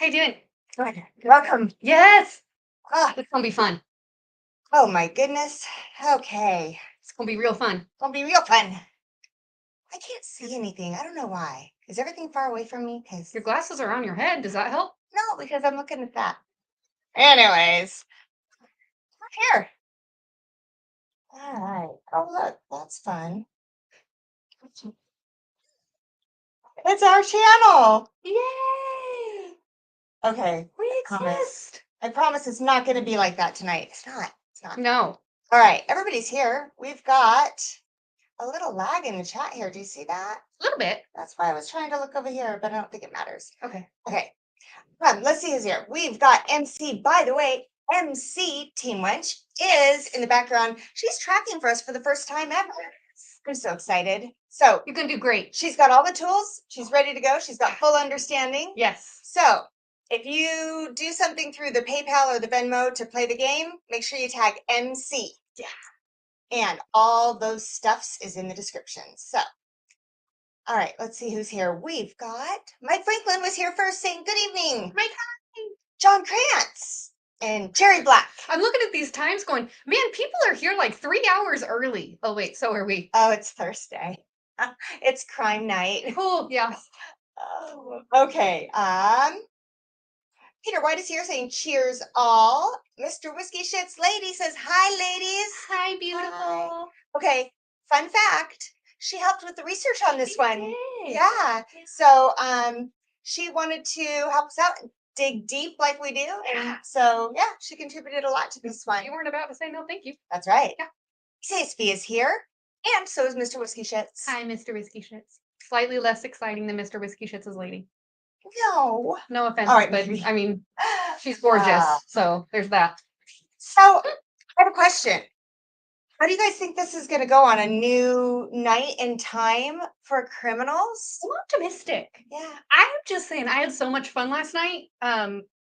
How you doing? Good. Welcome. Yes. Ah, It's gonna be fun. oh my goodness. Okay. It's gonna be real fun. Gonna be real fun. I can't see anything. I don't know why. Is everything far away from me? Your glasses are on your head. Does that help? No, because I'm looking at that. Anyways, here. All right. Oh, look, that's fun. It's our channel. Yay! Okay. We promise. exist. I promise it's not going to be like that tonight. It's not. It's not. No. All right. Everybody's here. We've got a little lag in the chat here. Do you see that? A little bit. That's why I was trying to look over here, but I don't think it matters. Okay. Okay. Come on, let's see who's here. We've got MC. By the way, MC Team Wench is in the background. She's tracking for us for the first time ever. I'm so excited. So You're gonna do great. she's got all the tools. She's ready to go. She's got full understanding. Yes. So if you do something through the PayPal or the Venmo to play the game, make sure you tag MC. Yeah. And all those stuffs is in the description. So, all right, let's see who's here. We've got Mike Franklin was here first saying good evening. Mike, John Krantz and Jerry Black. I'm looking at these times going, man, people are here like 3 hours early. Oh, wait, so are we. Oh, it's Thursday. It's crime night. Oh, yeah. Oh, okay. Peter White is here saying cheers all. Mr. Whiskey Shits Lady says hi, ladies. Hi, beautiful. Hi. Okay, fun fact. She helped with the research on this one. did. Yeah. So she wanted to help us out and dig deep like we do. And so yeah, she contributed a lot to this one. You weren't about to say no, thank you. That's right. Yeah. CSB is here. And so is Mr. Whiskey Shits. Hi, Mr. Whiskey Shits. Slightly less exciting than Mr. Whiskey Shits' lady. No. No offense, All right, but maybe. I mean, she's gorgeous. Ah. So there's that. So I have a question. How do you guys think this is going to go on a new night and time for criminals? I'm optimistic. Yeah. I'm just saying, I had so much fun last night.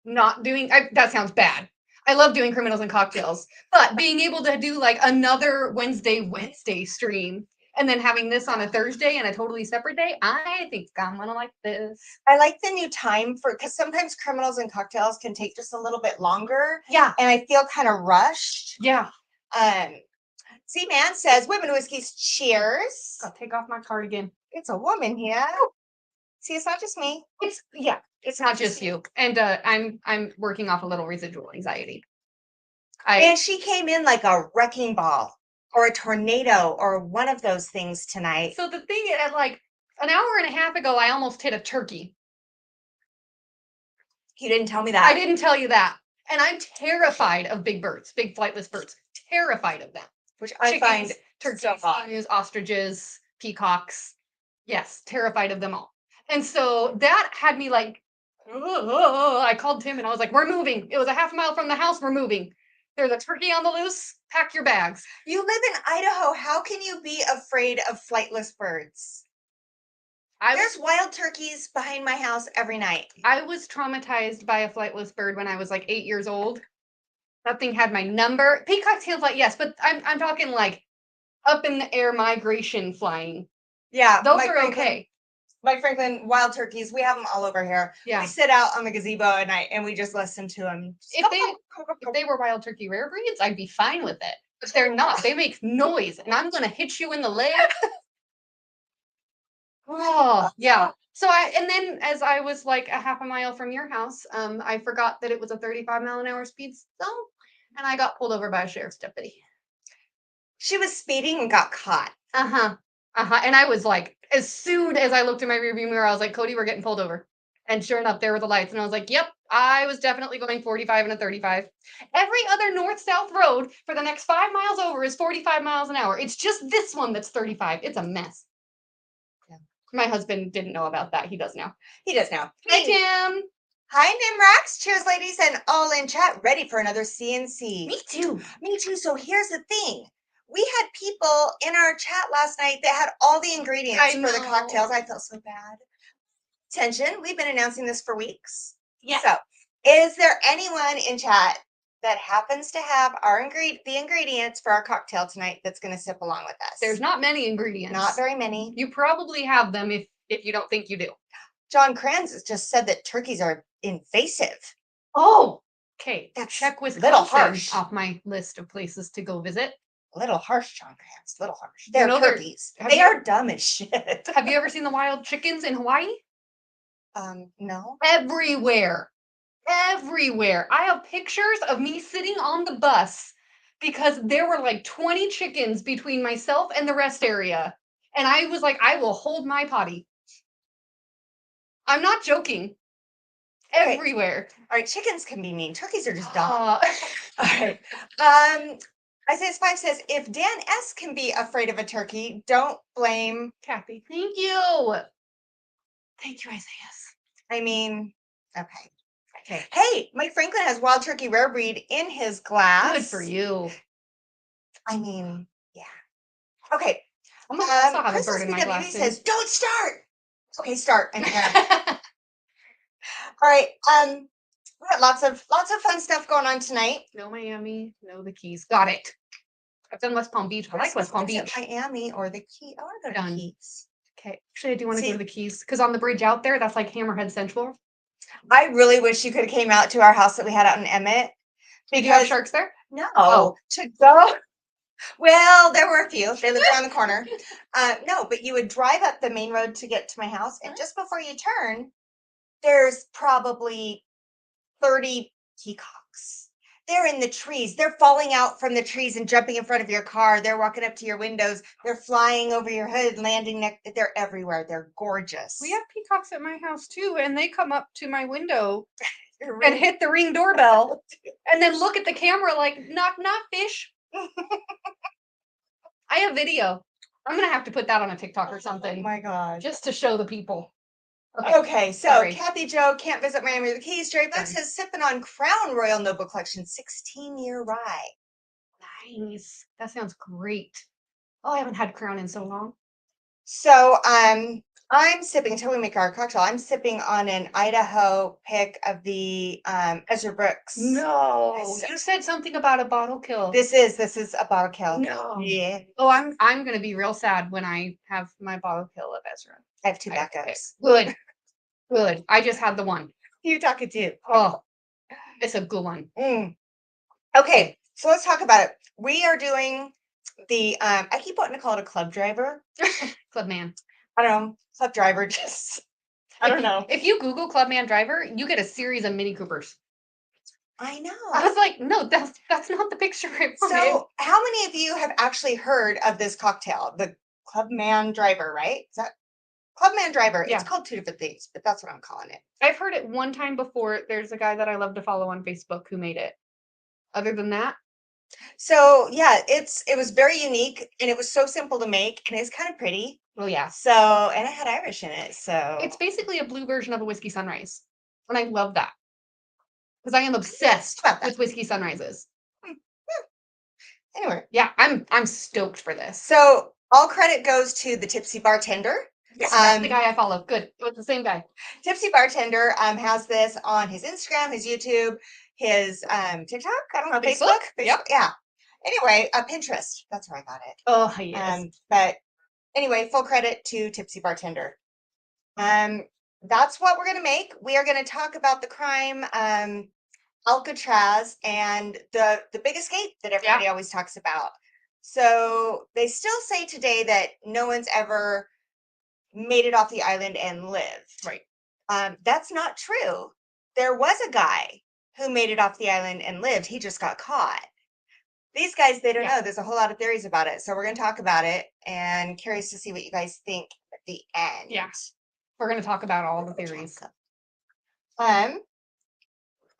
Not doing that sounds bad. I love doing criminals and cocktails, but being able to do like another Wednesday stream and then having this on a Thursday and a totally separate day, I think I'm gonna like this. I like the new time for because sometimes criminals and cocktails can take just a little bit longer. Yeah. And I feel kind of rushed. Yeah. C-Man says, women whiskeys, cheers. I'll take off my cardigan. It's a woman here. See, it's not just me. It's not just you. And I'm working off a little residual anxiety. And she came in like a wrecking ball or a tornado or one of those things tonight. So the thing is, like an hour and a half ago, I almost hit a turkey. You didn't tell me that. I didn't tell you that. And I'm terrified of big birds, big flightless birds. Terrified of them. Which I find turkeys, so hot. ostriches, peacocks. Yes, terrified of them all. And so that had me like, I called Tim and I was like, we're moving. It was a half mile from the house. We're moving. There's a turkey on the loose. Pack your bags. You live in Idaho. How can you be afraid of flightless birds? There's wild turkeys behind my house every night. I was traumatized by a flightless bird when I was like 8 years old. That thing had my number. Peacocks can fly, yes, but I'm talking like up in the air migration flying. Yeah, those are okay. Mike Franklin, wild turkeys, we have them all over here. Yeah. We sit out on the gazebo at night and we just listen to them. If they were wild turkey rare breeds, I'd be fine with it. But they're not. They make noise, and I'm gonna hit you in the leg. Oh, yeah. So and then as I was like a half a mile from your house, I forgot that it was a 35-mile-an-hour speed zone, and I got pulled over by a sheriff's deputy. She was speeding and got caught. And I was like, as soon as I looked in my rearview mirror, I was like, Cody, we're getting pulled over. And sure enough, there were the lights. And I was like, yep, I was definitely going 45 and a 35. Every other north-south road for the next 5 miles over is 45 miles an hour. It's just this one that's 35. It's a mess. Yeah. My husband didn't know about that. He does now. He does now. Hi, Tim. Hi, Nimrax. Cheers, ladies, and all in chat, ready for another CNC. Me too. Me too. So here's the thing. We had people in our chat last night that had all the ingredients for the cocktails. I felt so bad. Attention, we've been announcing this for weeks. Yeah. So, is there anyone in chat that happens to have the ingredients for our cocktail tonight that's going to sip along with us? There's not many ingredients. Not very many. You probably have them if you don't think you do. John Kranz just said that turkeys are invasive. Oh, okay. That's Check a little Wisconsin harsh. off my list of places to go visit. A little harsh, John Grants. A little harsh. They're know they're- turkeys. have They you- are dumb as shit. Have you ever seen the wild chickens in Hawaii? No. Everywhere. Everywhere. I have pictures of me sitting on the bus because there were like 20 chickens between myself and the rest area. And I was like, I will hold my potty. I'm not joking. Okay. Everywhere. All right, chickens can be mean. Turkeys are just dumb. Uh, All right. Isaiah 5 says, if Dan S can be afraid of a turkey, don't blame Kathy, thank you. Thank you, Isaiah. I mean, okay. Okay. Hey, Mike Franklin has wild turkey rare breed in his glass. Good for you. I mean, yeah. Okay. I'm gonna also have a Crystal bird in my CWB glass soon. says, don't start. Okay, start. I'm here. All right. We got lots of fun stuff going on tonight. No Miami, no the Keys. Got it. I've done West Palm Beach. I like West Palm Is it Beach. Miami or the Key. I want to go to Done. Keys. Okay. Actually, I do want to go See- to the Keys because on the bridge out there, that's like Hammerhead Central. I really wish you could have came out to our house that we had out in Emmett. Did you have Because sharks there? no, Oh. to go. Well, there were a few. They lived around the corner. No, but you would drive up the main road to get to my house, and just before you turn, there's probably 30 peacocks. They're in the trees. They're falling out from the trees and jumping in front of your car. They're walking up to your windows. They're flying over your hood, landing next. They're everywhere. They're gorgeous. We have peacocks at my house too, and they come up to my window They're and really- hit the Ring doorbell and then look at the camera like, knock, knock, fish. I have video. I'm going to have to put that on a TikTok or Oh something my God. just to show the people. Okay, so sorry. Kathy Joe can't visit Miami or the Keys. Jerry Buck says sipping on Crown Royal Noble Collection 16-year rye. Nice. That sounds great. Oh, I haven't had Crown in so long. So I'm sipping until we make our cocktail. I'm sipping on an Idaho pick of the Ezra Brooks. No, Yes. you said something about a bottle kill. This is a bottle kill. No. Yeah. Oh, I'm gonna be real sad when I have my bottle kill of Ezra. I have two Okay, backups. Good. Good. I just had the one. You talking too. Oh, it's a good one. Okay, so let's talk about it. We are doing the I keep wanting to call it a club driver. Clubman. I don't know. Club driver just I don't know. If you Google Clubman Driver, you get a series of Mini Coopers. I know. I was like, no, that's not the picture I wanted. So, how many of you have actually heard of this cocktail, the Clubman Driver, right? Is that Clubman Driver? Yeah. It's called two different things, but that's what I'm calling it. I've heard it one time before. There's a guy that I love to follow on Facebook who made it. Other than that, So, yeah, it was very unique and it was so simple to make and it's kind of pretty. well, yeah. So, and it had Irish in it. So, It's basically a blue version of a whiskey sunrise. And I love that. Because I am obsessed About that. with whiskey sunrises. anyway. Yeah, I'm stoked for this. So, all credit goes to the Tipsy Bartender. Yes, that's the guy I follow. Good. It was the same guy. Tipsy Bartender has this on his Instagram, his YouTube, his TikTok. I don't know, Facebook. Yep. Yeah. Anyway, Pinterest. That's where I got it. Oh, yes. But anyway, full credit to Tipsy Bartender. That's what we're gonna make. We are gonna talk about the crime, Alcatraz, and the big escape that everybody always talks about. So they still say today that no one's ever made it off the island and lived. Right. That's not true. There was a guy who made it off the island and lived. He just got caught. These guys, they don't know. There's a whole lot of theories about it. So we're going to talk about it and curious to see what you guys think at the end. Yeah. We're going to talk about all the theories.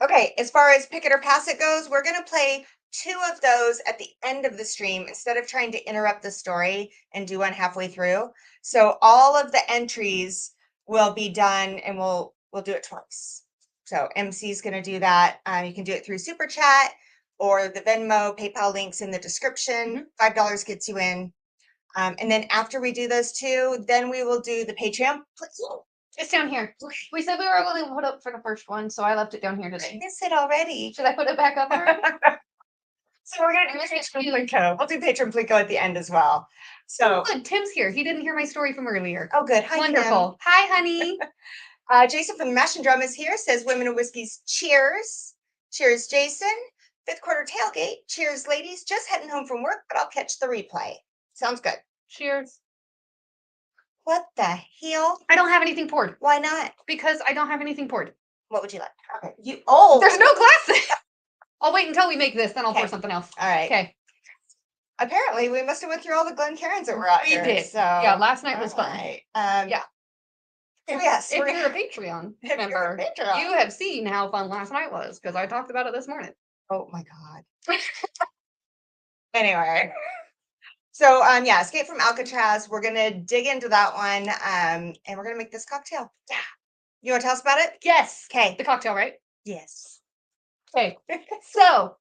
Okay, as far as pick it or pass it goes, we're going to play 2 of those at the end of the stream instead of trying to interrupt the story and do one halfway through. So all of the entries will be done and we'll do it twice. So MC is going to do that. You can do it through Super Chat or the Venmo, PayPal links in the description. $5 gets you in. And then after we do those 2, then we will do the Patreon. It's down here. We said we were going to put up for the first one, so I left it down here today. I missed it already. Should I put it back up there? So we're going to do Patron Plinko. We'll do Patron Plinko at the end as well. So Good. Tim's here. He didn't hear my story from earlier. oh, good. Hi, Wonderful. Hi, honey. Jason from the Mash and Drum is here, says Women of Whiskey's cheers. Cheers, Jason. Fifth quarter tailgate. Cheers, ladies. Just heading home from work, but I'll catch the replay. Sounds good. Cheers. What the hell? I don't have anything poured. Why not? Because I don't have anything poured. What would you like? Okay. There's no glasses. I'll wait until we make this, then I'll pour something else. All right. Okay. Apparently, we must have went through all the Glencairns that were out We here. did. So Yeah, last night was fun. right. Yeah. Yes. If you're a Patreon member, Patreon. you have seen how fun last night was because I talked about it this morning. Oh my God. Anyway. So yeah, Escape from Alcatraz. We're gonna dig into that one. And we're gonna make this cocktail. Yeah. You want to tell us about it? Yes. Okay. The cocktail, right? Yes. Okay. So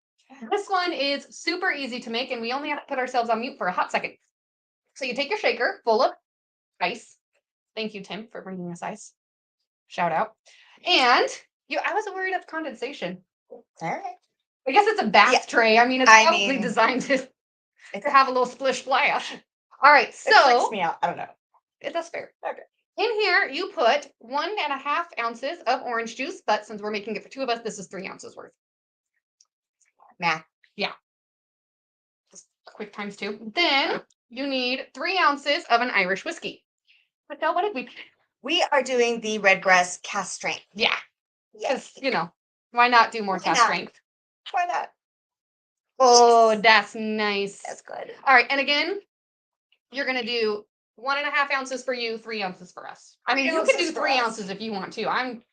this one is super easy to make, and we only have to put ourselves on mute for a hot second. So you take your shaker full of ice. Thank you, Tim, for bringing us ice. Shout out. And I was worried of condensation. All right. I guess it's a bath tray. I mean, it's probably designed to have a little splish splash. All right, so it freaks me out. I don't know. That's fair. Okay. In here, you put 1.5 ounces of orange juice, but since we're making it for 2 of us, this is 3 ounces worth. Math. Yeah. Just quick times 2. Then you need 3 ounces of an Irish whiskey. Michelle, what did we? We are doing the Redbreast cast strength. Yeah. Yes. Because, why not do more cast strength? Why not? Oh, that's nice. That's good. All right, and again, you're gonna do 1.5 ounces for you, 3 ounces for us. I mean, you can do 3 ounces if you want to. I'm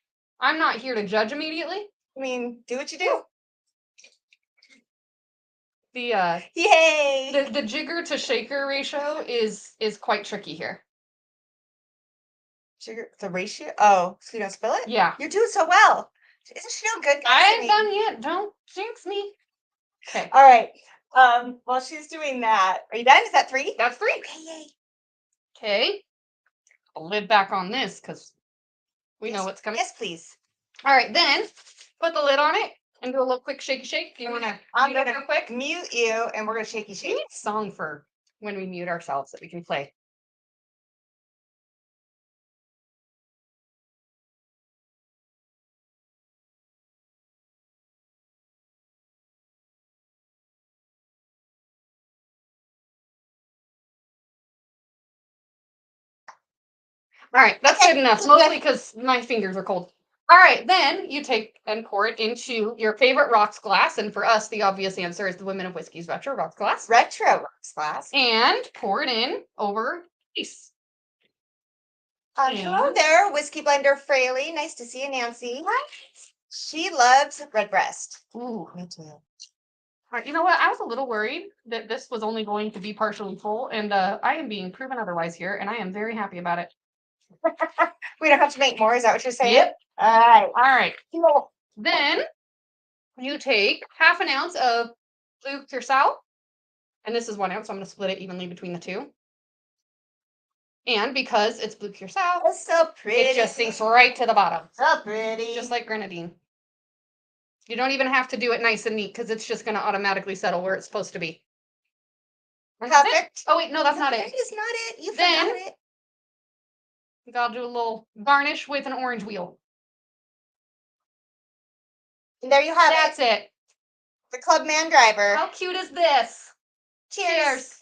not here to judge immediately. I mean, do what you do. The yay! The jigger to shaker ratio is quite tricky here. Sugar, the ratio? Oh, so you don't spill it? Yeah. You're doing so well. Isn't she doing good? I ain't done yet. Don't jinx me. Okay. All right. While she's doing that, are you done? Is that 3? That's 3. Okay, yay. Okay. I'll lid back on this because we know what's coming. Yes, please. All right, then put the lid on it and do a little quick shaky shake. Do you want to? I'm gonna real quick mute you, and we're gonna shaky We shake. need a song for when we mute ourselves that we can play. All right, that's good enough. Mostly because my fingers are cold. All right, then you take and pour it into your favorite rocks glass. And for us, the obvious answer is the Women of Whiskey's Retro Rocks glass. Retro rocks glass. And pour it in over ice. Hello there, Whiskey Blender Fraley. Nice to see you, Nancy. What? She loves Redbreast. Ooh. Me too. All right, you know what? I was a little worried that this was only going to be partially full, and I am being proven otherwise here, and I am very happy about it. We don't have to make more. Is that what you're saying? Yep. All right. Cool. Then you take 1/2 ounce of blue curacao, and this is 1 ounce, so I'm going to split it evenly between the two. And because it's blue curacao, It's so pretty. it just sinks right to the bottom. So pretty. Just like grenadine. You don't even have to do it nice and neat because it's just going to automatically settle where it's supposed to be. Perfect. Oh, wait, no, that's not it. That is not it. You Then- forgot it. I'll do a little garnish with an orange wheel. And there you have That's it. The Clubman Driver. How cute is this? Cheers.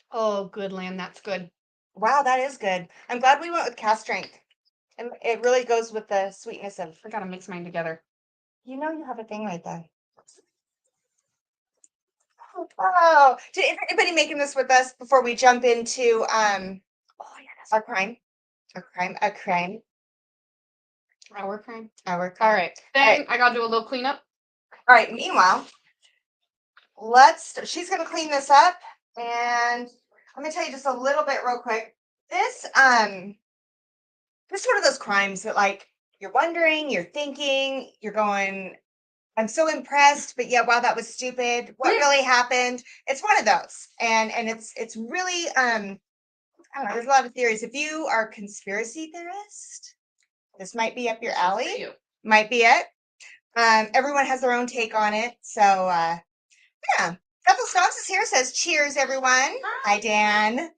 Oh, good land. That's good. Wow, that is good. I'm glad we went with cast strength. And it really goes with the sweetness of. I gotta mix mine together. You know you have a thing right there. Oh, did anybody making this with us before we jump into our crime? Our crime. Our crime. Our crime. All right. Then I gotta do a little cleanup. All right. Meanwhile, she's gonna clean this up, and let me tell you just a little bit real quick. This one of those crimes that like you're wondering, you're thinking, you're going, I'm so impressed, but yeah, wow, that was stupid. What really happened? It's one of those. And it's really I don't know, there's a lot of theories. If you are a conspiracy theorist, this might be up your alley. Might be it. Everyone has their own take on it. So yeah. Bethel Stonks is here, says cheers, everyone. Hi, Dan.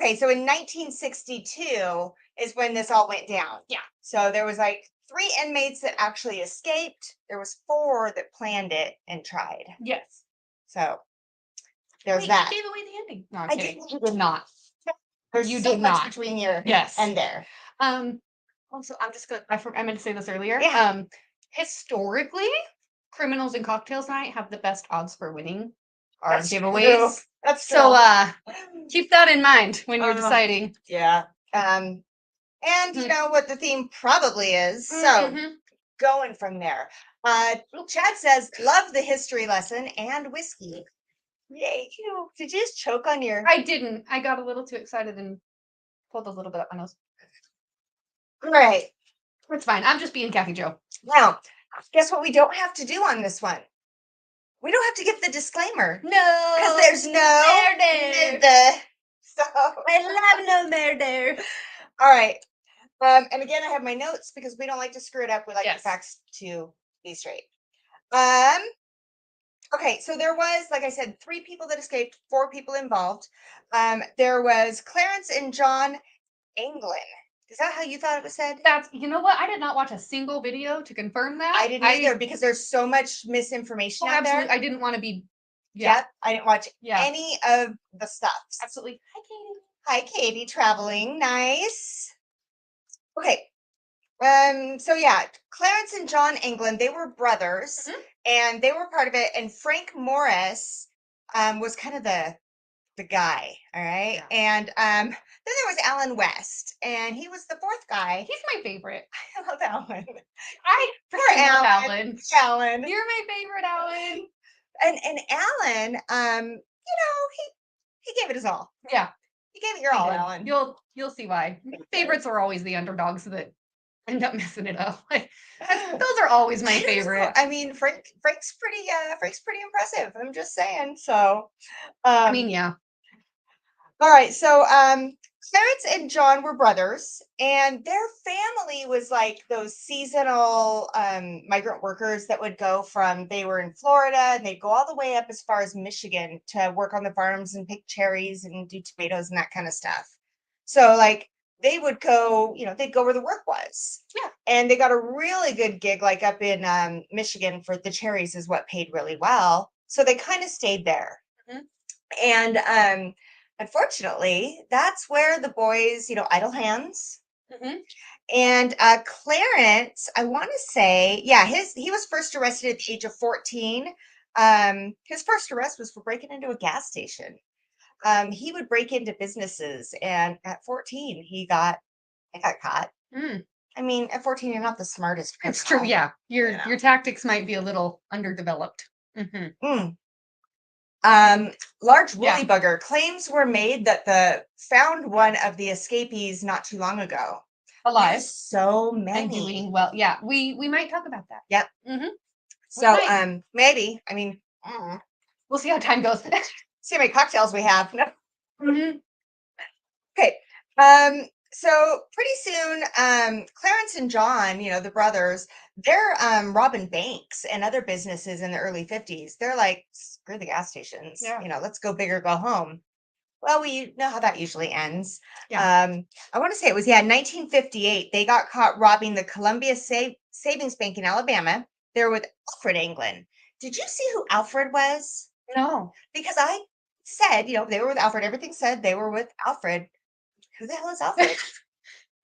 Okay, so in 1962 is when this all went down. Yeah. So there was like 3 inmates that actually escaped. There was 4 that planned it and tried. Yes. So there's Wait, that. you gave away the ending. No, I'm I kidding. did. You did not. There's You so did much not. between here Yes. and there. Also, I'm just gonna. I meant to say this earlier. Yeah. Historically, criminals and cocktails night have the best odds for winning our That's giveaways. true. That's true. So keep that in mind when you're Uh, deciding. Yeah. And you know what the theme probably is. So Mhm. going from there. Chad says, love the history lesson and whiskey. Yay. Did you just choke on your I didn't. I got a little too excited and pulled a little bit up my nose. All right. It's fine. I'm just being Kathy Joe. Now, guess what we don't have to do on this one? We don't have to give the disclaimer. No, Because there's no murder. So I love no murder. all right. And again, I have my notes because we don't like to screw it up. We like the Yes. facts to be straight. Okay, so there was, like I said, 3 people that escaped, 4 people involved. There was Clarence and John Anglin. Is that how you thought it was said? That's, you know what? I did not watch a single video to confirm that. I didn't either because there's so much misinformation Oh, out absolutely. there. I didn't want to be. Yeah, Yep, I didn't watch Yeah. any of the stuff. absolutely. Hi, Katie. Hi, Katie, traveling. Nice. Okay. So yeah, Clarence and John England, they were brothers Mhm. and they were part of it. And Frank Morris was kind of the guy, all right. Yeah. And then there was Alan West, and he was the 4th guy. He's my favorite. I love Alan. I Poor love Alan. Alan. Alan. You're my favorite, Alan. And Alan, you know, he gave it his all. Yeah, He gave it your he all, did. Alan. You'll see why. Favorites are always the underdogs that end up messing it up. Like, those are always my I don't know. favorite. I mean, Frank's pretty impressive. I'm just saying. So, I mean, yeah. all right. So, Clarence and John were brothers, and their family was like those seasonal migrant workers that would go from, they were in Florida and they'd go all the way up as far as Michigan to work on the farms and pick cherries and do tomatoes and that kind of stuff. So, like, they would go, you know, they'd go where the work was. Yeah. And they got a really good gig, like up in Michigan for the cherries, is what paid really well. So they kind of stayed there. Mhm. And unfortunately, that's where the boys, you know, idle hands. Mhm. And Clarence, I want to say, yeah, he was first arrested at the age of 14. His first arrest was for breaking into a gas station. He would break into businesses, and at 14, he got caught. Mm. I mean, at 14, you're not the smartest It's true. criminal. Yeah, your you know. your tactics might be a little underdeveloped. Mhm. Large woolly Yeah. bugger claims were made that the found one of the escapees not too long ago. Alive There's so and many. doing well. Yeah, we might talk about that. Yep. Mhm. So might. maybe, I mean, I don't know. We'll see how time goes. See how many cocktails we have. No. Mhm. Okay. So pretty soon, Clarence and John, you know, the brothers, they're robbing banks and other businesses in the early 50s. They're like, screw the gas stations. Yeah. You know, let's go big or go home. Well, we know how that usually ends. Yeah. I want to say it was, 1958. They got caught robbing the Columbia Savings Bank in Alabama. They were with Alfred England. Did you see who Alfred was? No. Because I said, you know, they were with Alfred. Everything said they were with Alfred. Who the hell is Alfred?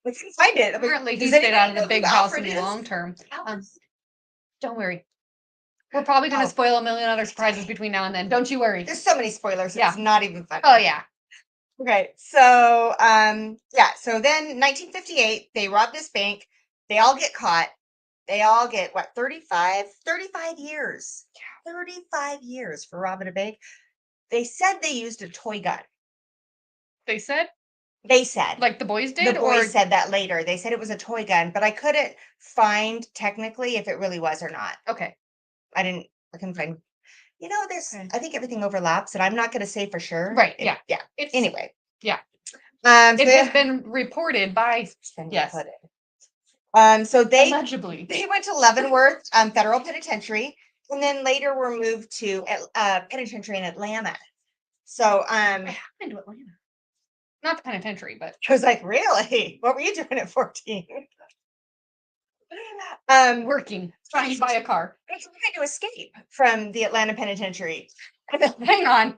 We couldn't find it. Apparently, he Does stayed anybody out of know the who big house in Alfred the is? long term. Alfred? Don't worry. We're probably going to Oh. spoil a million other surprises between now and then. Don't you worry. There's so many spoilers. Yeah. It's not even funny. Oh yeah. Okay, so so then 1958, they rob this bank. They all get caught. They all get what, 35 years. 35 years for robbing a bank. They said they used a toy gun. They said, They said. like the boys did, The boys or said that later. They said it was a toy gun, but I couldn't find technically if it really was or not. okay. I couldn't find. You know, Okay. I think everything overlaps, and I'm not going to say for sure. Right. Yeah. Yeah. It's Anyway. Yeah. So It has been reported by. it's been Yes. reported. So they Allegedly. went to Leavenworth Federal Penitentiary, and then later were moved to penitentiary in Atlanta. So I happened to Atlanta. Not the penitentiary, but I was like, really? What were you doing at 14? working, trying to buy a car. We're trying to escape from the Atlanta penitentiary. Hang on.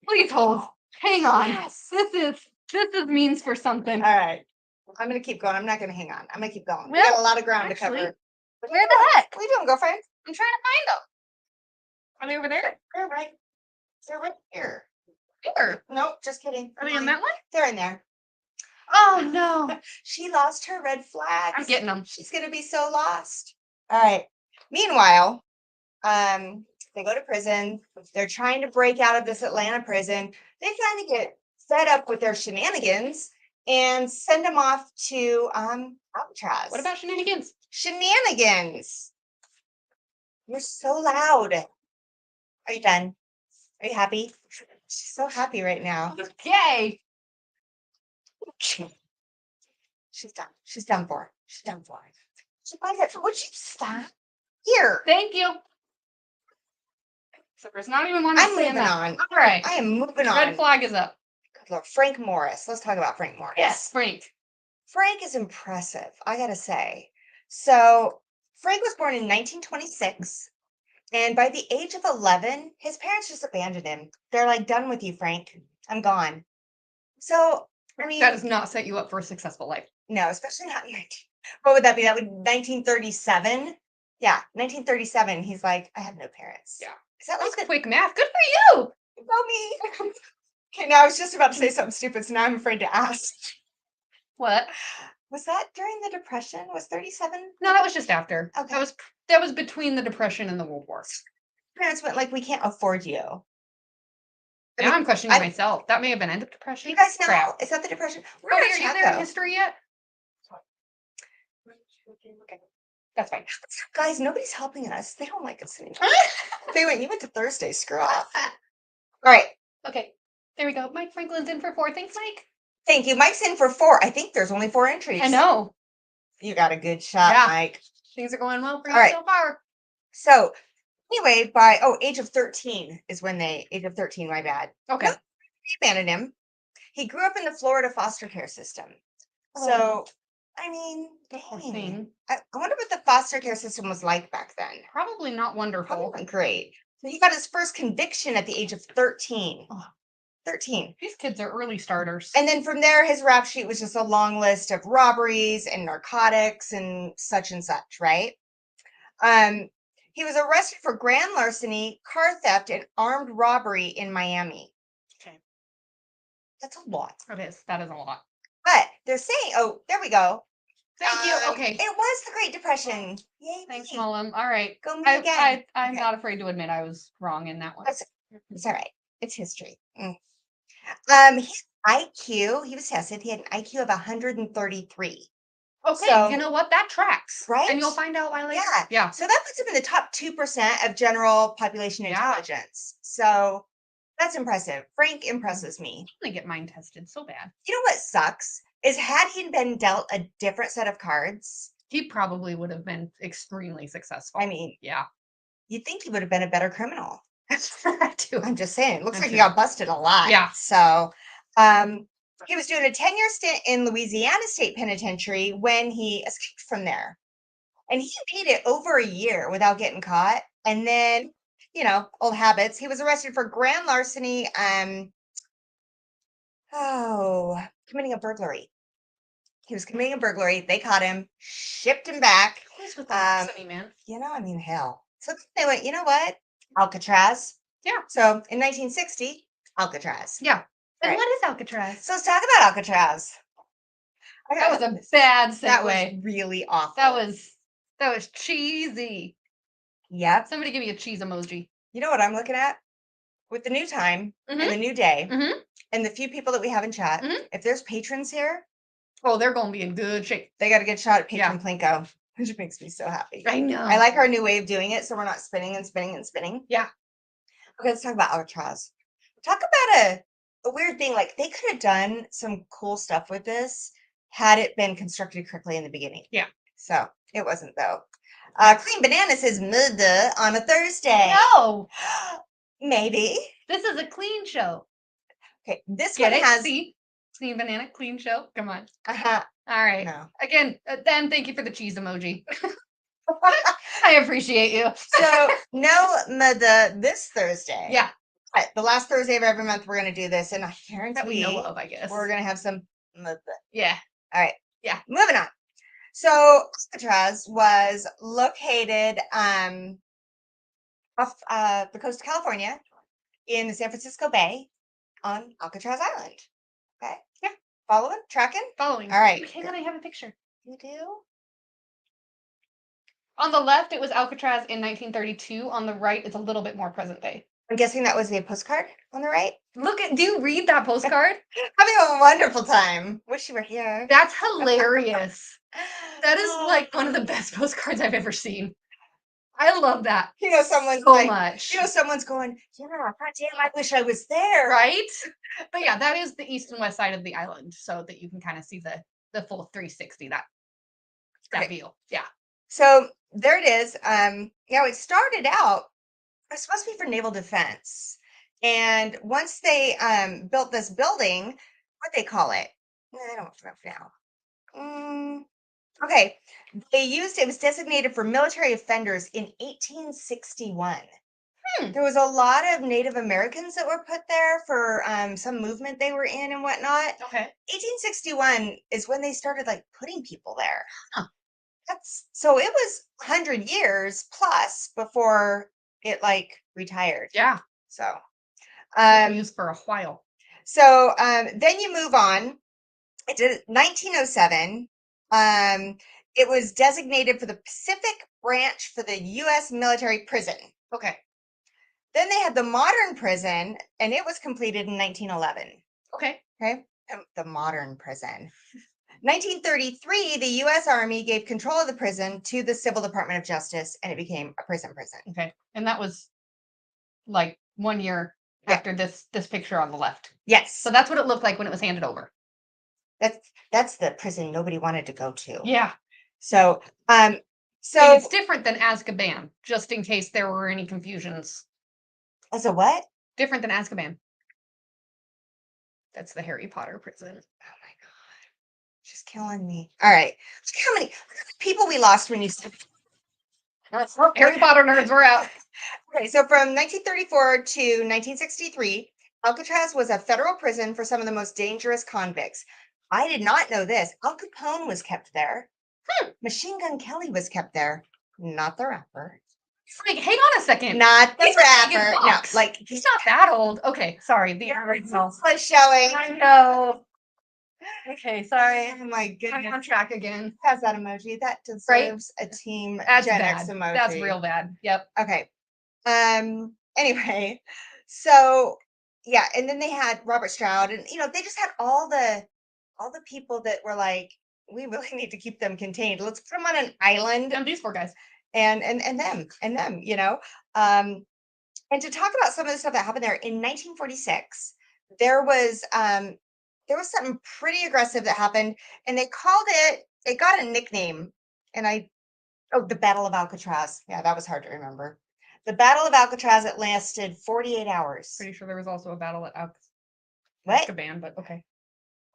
Please hold. Hang on. Yes. This is means for something. All right. I'm going to keep going. I'm not going to hang on. I'm going to keep going. We Well, got a lot of ground actually, to cover. Where the heck? What are you doing, girlfriend? I'm trying to find them. Are they over there? They're right. They're right here. Here. Nope, just kidding. Are they in that one? They're in there. Oh no. She lost her red flag. I'm getting them. She's going to be so lost. All right. Meanwhile, they go to prison. They're trying to break out of this Atlanta prison. They finally get fed up with their shenanigans and send them off to Alcatraz. What about shenanigans? Shenanigans? You're so loud. Are you done? Are you happy? She's so happy right now. Okay. She's done. She's done for. She's done for. Would you stop? Here. Thank you. So there's not even one I'm moving that. on. All right. I am moving on. Red flag is up. Good Lord. Frank Morris. Let's talk about Frank Morris. Yes, Frank. Frank is impressive, I gotta say. So Frank was born in 1926. And by the age of 11, his parents just abandoned him. They're like, done with you, Frank. I'm gone. So, I mean, That does not set you up for a successful life. no, especially not in 19. What would that be? That would 1937. Yeah, 1937. He's like, I have no parents. Yeah. Is that That's like quick math. Good for you. Tell me? Okay, now I was just about to say something stupid, so now I'm afraid to ask. What? Was that during the Depression? Was 37? No, that was just after. Okay. That was between the Depression and the World War. Parents went like, we can't afford you. Now I'm questioning myself. That may have been end of Depression. You guys know? Crap. Is that the Depression? Where Cody, did are you chat there in go? history yet? That's fine. Guys, nobody's helping us. They don't like us anymore. You went to Thursday. Screw off. All right. Okay. There we go. Mike Franklin's in for 4. Thanks, Mike. Thank you. Mike's in for 4. I think there's only 4 entries. I know. You got a good shot, Yeah. Mike. Things are going well for you All right. so far. So anyway, by age of 13 is when age of 13, my bad. Okay. Nope, they abandoned him. He grew up in the Florida foster care system. Oh. So, I mean, Poor dang. thing. I wonder what the foster care system was like back then. Probably not wonderful. Probably not great. So he got his first conviction at the age of 13. Oh. 13. These kids are early starters. And then from there, his rap sheet was just a long list of robberies and narcotics and such, right? He was arrested for grand larceny, car theft, and armed robbery in Miami. Okay. That's a lot. That is a lot. But they're saying, oh, there we go. Thank you. Okay. It was the Great Depression. Yay. Thanks, me. Mullen. All right. Go me again. I'm Okay. not afraid to admit I was wrong in that one. It's all right. It's history. His IQ, he was tested. He had an IQ of 133. Okay, So- you know what? That tracks. Right? And you'll find out why later. Yeah. Yeah. So that puts him in the top 2% of general population Yeah. intelligence. So that's impressive. Frank impresses me. I'm gonna get mine tested so bad. You know what sucks? Is had he been dealt a different set of cards, He probably would have been extremely successful. I mean, Yeah. you'd think he would have been a better criminal. Too. I'm just saying. It looks Me like he too. got busted a lot. Yeah. So he was doing a 10-year stint in Louisiana State Penitentiary when he escaped from there. And he made it over a year without getting caught. And then, old habits. He was arrested for grand larceny, committing a burglary. He was committing a burglary. They caught him, shipped him back. Who's with the larceny, man? Hell. So they went, you know what? Alcatraz. Yeah. So in 1960, Alcatraz. Yeah. And Right. what is Alcatraz? So let's talk about Alcatraz. That was a bad That was segue. really awful. That was cheesy. Yep. Somebody give me a cheese emoji. You know what I'm looking at? With the new time and the new day Mhm. and the few people that we have in chat, Mhm. if there's patrons here, Oh, they're gonna be in good shape. they got a good shot at Yeah. patron Plinko, which makes me so happy. I know. I like our new way of doing it, so we're not spinning and spinning and spinning. Yeah. Okay, let's talk about Alcatraz. Talk about a weird thing. Like, they could have done some cool stuff with this had it been constructed correctly in the beginning. Yeah. So it wasn't, though. Clean Banana says murder on a Thursday. No, Maybe. this is a clean show. Okay, this Get one it? has See? Clean banana, clean show. Come on. Uh-huh. All right. No. Again, Dan, thank you for the cheese emoji. I appreciate you. So this Thursday. Yeah. The last Thursday of every month, we're going to do this, and I That guarantee we know of, I guess. we're going to have some. Yeah. All right. Yeah. Moving on. So Alcatraz was located off the coast of California in the San Francisco Bay on Alcatraz Island. Okay. Yeah. Following? Tracking? Following. All right. Hang on, I have a picture. You do? On the left, it was Alcatraz in 1932. On the right, it's a little bit more present day. I'm guessing that was the postcard on the right. Do you read that postcard? Having a wonderful time. Wish you were here. That's hilarious. That is like one of the best postcards I've ever seen. I love that. Someone's so like, much. Someone's going, yeah, goddamn, I wish I was there. Right? But yeah, that is the east and west side of the island, so that you can kind of see the full 360, that view. Yeah. So there it is. It started out, it was supposed to be for naval defense. And once they built this building, what they call it? I don't know now. Okay. It was designated for military offenders in 1861. There was a lot of Native Americans that were put there for some movement they were in and whatnot. Okay. 1861 is when they started like putting people there. Huh. So it was 100 years plus before it like retired. Yeah. So used for a while. So then you move on. It did 1907. It was designated for the Pacific branch for the U.S. military prison. Okay. Then they had the modern prison, and it was completed in 1911. Okay. Okay. The modern prison. 1933, the U.S. Army gave control of the prison to the Civil Department of Justice, and it became a prison. Okay. And that was like 1 year after this picture on the left. Yes. So that's what it looked like when it was handed over. That's the prison nobody wanted to go to. Yeah. So and it's different than Azkaban, just in case there were any confusions. As a what? Different than Azkaban. That's the Harry Potter prison. Oh my God. She's killing me. All right. Look how many people we lost when you said Harry Potter nerds, we're out. Okay, so from 1934 to 1963, Alcatraz was a federal prison for some of the most dangerous convicts. I did not know this. Al Capone was kept there. Machine Gun Kelly was kept there. Not the rapper. It's like, hang on a second. Not the rapper. No, like he's not that old. Okay, sorry. The original was showing. I know. Okay, sorry. Oh my goodness. I'm on track again. Has that emoji? That deserves a team That's Gen bad. X emoji. That's real bad. Yep. Okay. Anyway, so yeah, and then they had Robert Stroud, and they just had all the people that were like, we really need to keep them contained. Let's put them on an island. And these four guys. And them. And to talk about some of the stuff that happened there in 1946, there was something pretty aggressive that happened, and it got a nickname, and the Battle of Alcatraz. Yeah, that was hard to remember. The Battle of Alcatraz, it lasted 48 hours. Pretty sure there was also a battle at What? Azkaban, but okay.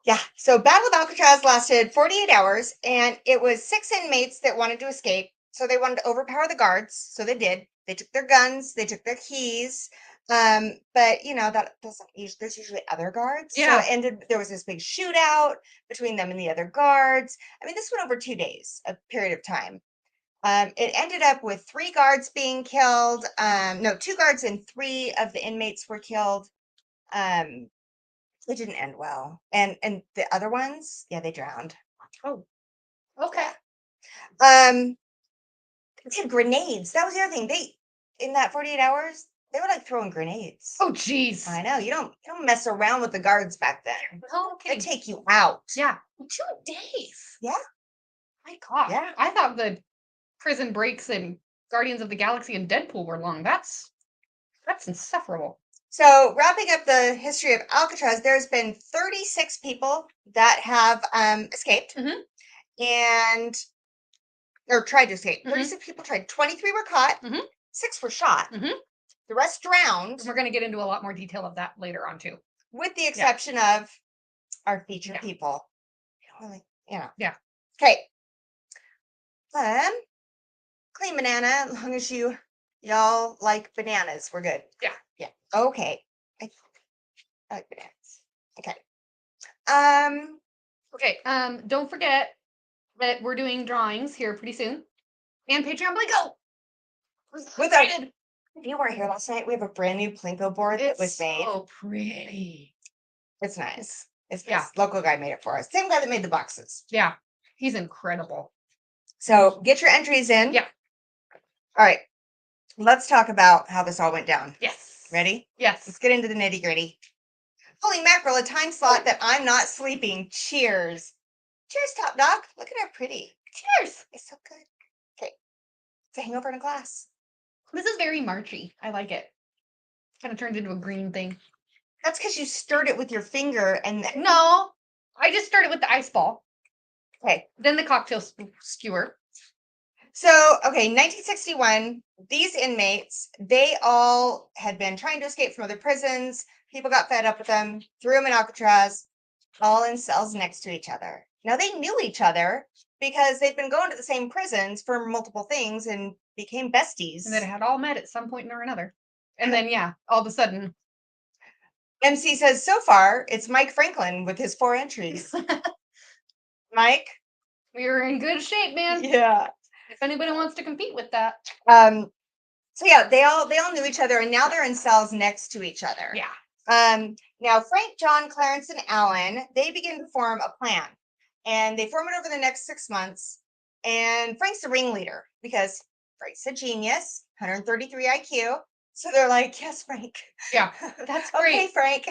Yeah, so Battle of Alcatraz lasted 48 hours, and it was 6 inmates that wanted to escape. So they wanted to overpower the guards. So they did. They took their guns, they took their keys. But that doesn't usually, there's usually other guards. Yeah. So there was this big shootout between them and the other guards. I mean, this went over 2 days, a period of time. It ended up with 3 guards being killed. 2 guards and 3 of the inmates were killed. It didn't end well. And the other ones, yeah, they drowned. Oh, okay. They had grenades. That was the other thing. In that 48 hours, they were like throwing grenades. Oh, geez. I know. You don't mess around with the guards back then. Okay. They take you out. Yeah. 2 days. Yeah. My God. Yeah. I thought the prison breaks in Guardians of the Galaxy and Deadpool were long. That's insufferable. So wrapping up the history of Alcatraz, there's been 36 people that have escaped or tried to escape. 36 people tried. 23 were caught. 6 were shot. The rest drowned. We're going to get into a lot more detail of that later on too. With the exception of our featured Yeah. people. Really, Yeah. Okay. Clean banana, as long as y'all like bananas, we're good. Yeah. Yeah. Okay. I like bananas. Okay. Um, Okay. Don't forget that we're doing drawings here pretty soon. And Patreon Blinko. with our, if you weren't here last night, we have a brand new Plinko board that was It's made. so pretty. It's nice. It's Yeah. nice. Local guy made it for us. Same guy that made the boxes. Yeah. He's incredible. So get your entries in. Yeah. All right. Let's talk about how this all went down. Yes. Ready? Yes. Let's get into the nitty gritty. Holy mackerel, a time slot that I'm not sleeping. Cheers. Cheers, Top Dog. Look at how pretty. Cheers. It's so good. Okay. It's a hangover in a glass. This is very Marchy. I like it. Kind of turned into a green thing. That's because you stirred it with your finger and then. No, I just started with the ice ball. Okay. Then the cocktail skewer. So, okay, 1961, these inmates, they all had been trying to escape from other prisons. People got fed up with them, threw them in Alcatraz, all in cells next to each other. Now, they knew each other because they'd been going to the same prisons for multiple things and became besties. And then it had all met at some point or another. And then, yeah, all of a sudden. MC says, so far, it's Mike Franklin with his 4 entries. Mike? We were in good shape, man. Yeah. If anybody wants to compete with that. So yeah, they all knew each other, and now they're in cells next to each other. Yeah. Now Frank, John, Clarence, and Alan, they begin to form a plan, and they form it over the next 6 months. And Frank's the ringleader because Frank's a genius, 133 IQ. So they're like, yes, Frank. Yeah, that's great. Okay, Frank.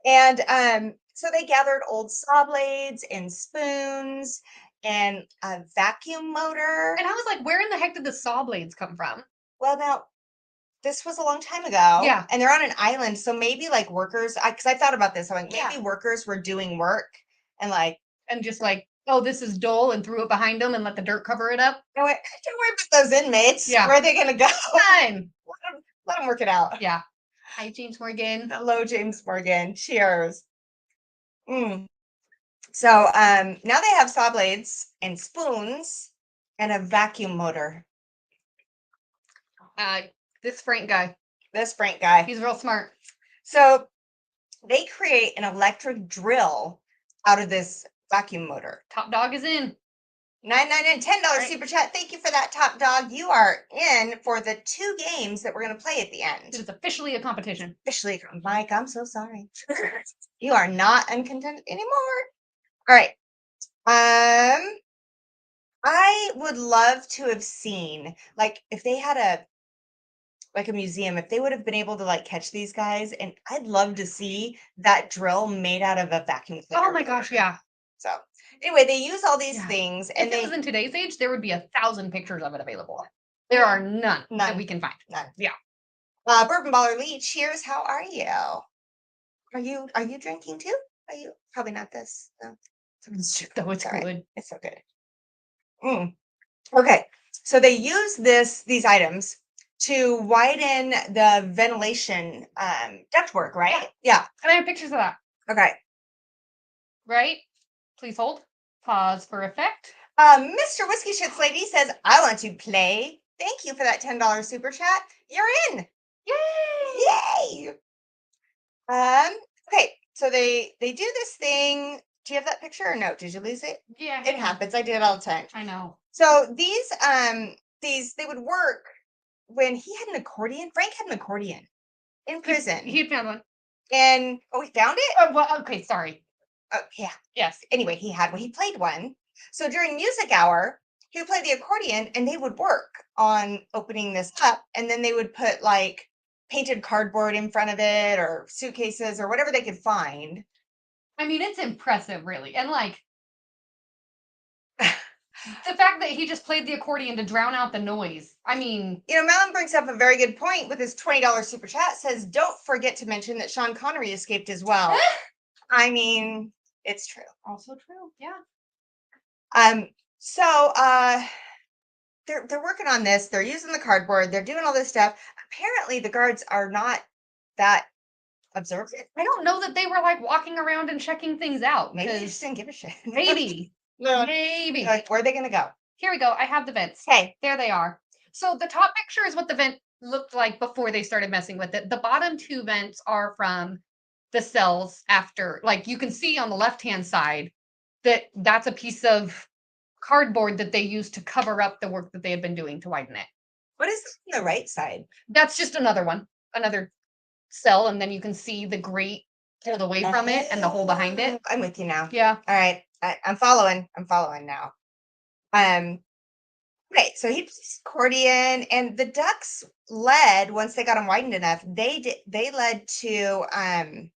And so they gathered old saw blades and spoons and a vacuum motor. And I was like, where in the heck did the saw blades come from? Well, now, this was a long time ago. Yeah. And they're on an island. So maybe like workers, because I thought about this. I'm like, maybe Yeah. workers were doing work and like. And just like, oh, this is dull, and threw it behind them and let the dirt cover it up. Don't worry about those inmates. Yeah. Where are they going to go? Fine. Let them work it out. Yeah. Hi, James Morgan. Hello, James Morgan. Cheers. So now they have saw blades and spoons and a vacuum motor. This Frank guy. This Frank guy. He's real smart. So they create an electric drill out of this vacuum motor. Top Dog is in. $9.99 and $10 Right. super chat. Thank you for that, Top Dog. You are in for the 2 games that we're going to play at the end. It is officially a competition. Officially, Mike, I'm so sorry. You are not uncontented anymore. All right. I would love to have seen, like, if they had a museum, if they would have been able to like catch these guys, and I'd love to see that drill made out of a vacuum cleaner. Oh my gosh, yeah. So anyway, they use all these Yeah. things, If and it was in today's age, there would be 1,000 pictures of it available. There are none that we can find. None. Yeah. Bourbon Baller Lee, cheers. How are you? Are you drinking too? Are you probably not this? No. Though it's all right. good. It's so good. Okay, so they use these items to widen the ventilation ductwork, right? Yeah. And I have pictures of that. Okay. Right? Please hold. Pause for effect. Mr. Whiskey Shits Lady says, I want to play. Thank you for that $10 super chat. You're in. Yay! Yay! Okay, so they do this thing. Do you have that picture or no? Did you lose it? Yeah. It happens. I do it all the time. I know. So these they would work when he had an accordion. Frank had an accordion in prison. He had found one. And he found it? Oh, well, okay, sorry. Oh, yeah. Yes. Anyway, he had one. He played one. So during music hour, he would play the accordion and they would work on opening this up. And then they would put like painted cardboard in front of it or suitcases or whatever they could find. I mean, it's impressive, really. And like, the fact that he just played the accordion to drown out the noise. I mean, Melon brings up a very good point with his $20 super chat. Says, don't forget to mention that Sean Connery escaped as well. I mean, it's true. Also true. Yeah. So they're working on this. They're using the cardboard. They're doing all this stuff. Apparently, the guards are not that observe it. I don't know that they were like walking around and checking things out. Maybe they 'cause just didn't give a shit. maybe. No, Maybe. like, where are they gonna go? Here we go. I have the vents. Okay. There they are. So the top picture is what the vent looked like before they started messing with it. The bottom two vents are from the cells after. Like you can see on the left-hand side that that's a piece of cardboard that they used to cover up the work that they had been doing to widen it. What is on the right side? That's just another one, another cell, and then you can see the grate pulled away from it and the hole behind it. I'm with you now. Yeah. All right. I'm following. I'm following now. Okay, so he plays accordion, and the ducks led once they got them widened enough. They led to a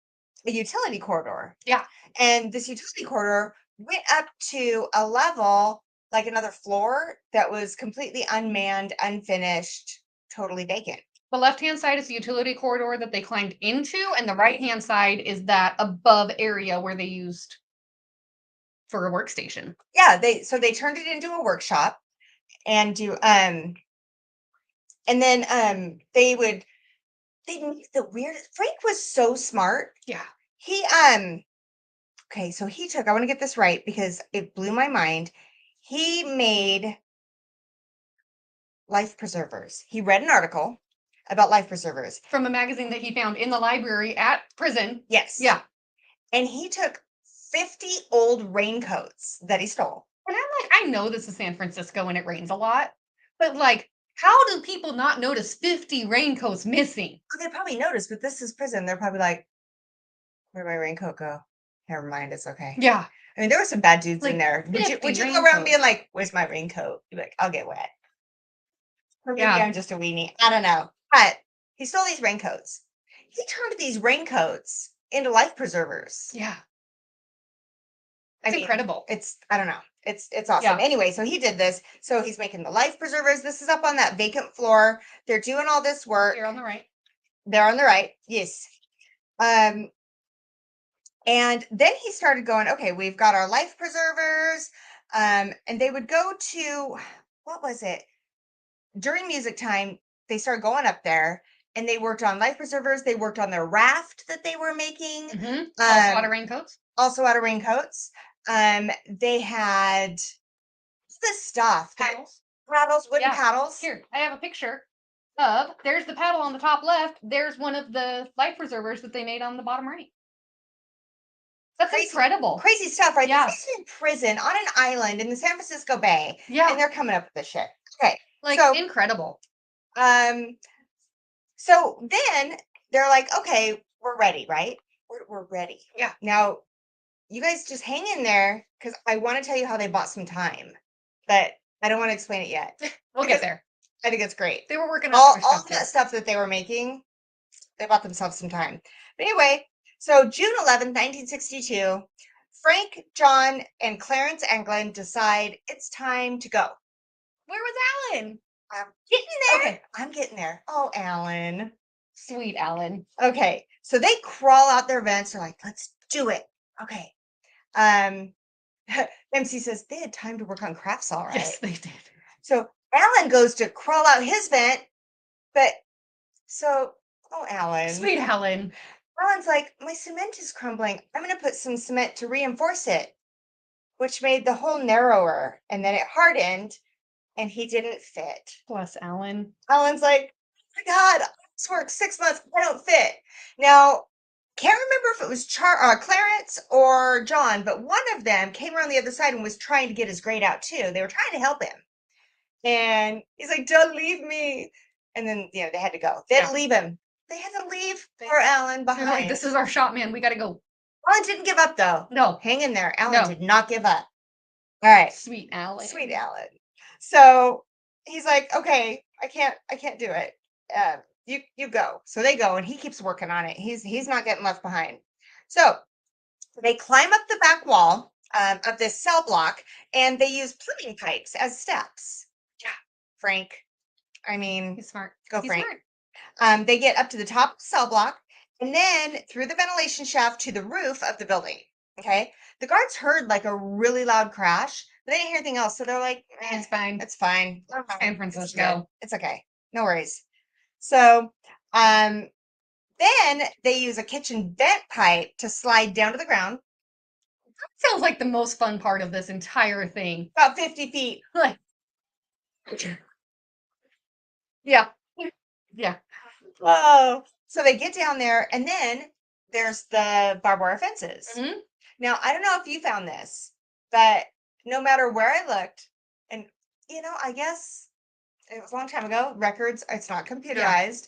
utility corridor. Yeah. And this utility corridor went up to a level, like another floor, that was completely unmanned, unfinished, totally vacant. The left-hand side is the utility corridor that they climbed into, and the right-hand side is that above area where they used for a workstation. Yeah, they turned it into a workshop and do and then they make the weirdest. Frank was so smart. Yeah. He okay, so he took, I want to get this right because it blew my mind. He made life preservers. He read an article about life preservers. From a magazine that he found in the library at prison. Yes. Yeah. And he took 50 old raincoats that he stole. And I'm like, I know this is San Francisco and it rains a lot, but like, how do people not notice 50 raincoats missing? Well, they probably noticed, but this is prison. They're probably like, where'd my raincoat go? Never mind, it's okay. Yeah. I mean, there were some bad dudes Like in there. Would you 50 go around raincoats. being like, where's my raincoat? You'd be like, I'll get wet. Or maybe Yeah. I'm just a weenie. I don't know. But he stole these raincoats. He turned these raincoats into life preservers. Yeah. I It's mean, incredible. I don't know. It's awesome. Yeah. Anyway, so he did this. So he's making the life preservers. This is up on that vacant floor. They're doing all this work. Here on the right. They're on the right. Yes. And then he started going, okay, we've got our life preservers. And they would go to, what was it? During music time, they started going up there and they worked on life preservers. They worked on their raft that they were making. Mm-hmm. Also out of raincoats. Also out of raincoats. They had this stuff. Paddles. Paddles, wooden Yeah. paddles. Here, I have a picture of, there's the paddle on the top left. There's one of the life preservers that they made on the bottom right. That's Crazy- incredible. Crazy stuff, right? Yeah. This is in prison on an island in the San Francisco Bay. Yeah. And they're coming up with this shit. Okay. Like, so, incredible. So then they're like, okay, we're ready, right? We're ready. Yeah. Now, you guys just hang in there because I want to tell you how they bought some time, but I don't want to explain it yet. We'll get there. I think it's great. They were working on All other stuff of too. that stuff that they were making, they bought themselves some time. But anyway, so June 11th, 1962, Frank, John, and Clarence Anglin decide it's time to go. Where was Alan? I'm getting there. Okay. I'm getting there. Oh, Alan. Sweet Alan. Okay. So they crawl out their vents. They're like, let's do it. Okay. MC says they had time to work on crafts, all right. Yes, they did. So Alan goes to crawl out his vent, but oh, Alan. Sweet Alan. Alan's like, my cement is crumbling. I'm going to put some cement to reinforce it, which made the hole narrower. And then it hardened and he didn't fit. Bless Alan. Alan's like, oh my God, this worked 6 months. I don't fit. Now, can't remember if it was Clarence or John, but one of them came around the other side and was trying to get his grade out too. They were trying to help him. And he's like, don't leave me. And then, they had to go. They had to leave him. They had to leave poor Alan behind. They're like, this is our shot, man. We got to go. Alan didn't give up, though. No. Hang in there. Alan No. did not give up. All right. Sweet Alan. Sweet Alan. So he's like, okay, I can't do it. You go. So they go, and he keeps working on it. He's not getting left behind. So they climb up the back wall of this cell block, and they use plumbing pipes as steps. Yeah, Frank. I mean, He's smart. Go, He's Frank. smart. They get up to the top of the cell block, and then through the ventilation shaft to the roof of the building. Okay. The guards heard like a really loud crash, but they didn't hear anything else. So they're like, It's fine. it's fine. San It's Francisco. good. It's okay. No worries. So, they Then they use a kitchen vent pipe to slide down to the ground, Sounds like the most fun part of this entire thing. about 50 feet. Like, yeah. Yeah. Whoa. So they get down there, and then there's the barbed wire fences. Mhm. Now, I don't know if you found this, but no matter where I looked, and I guess it was a long time ago, records, it's not computerized.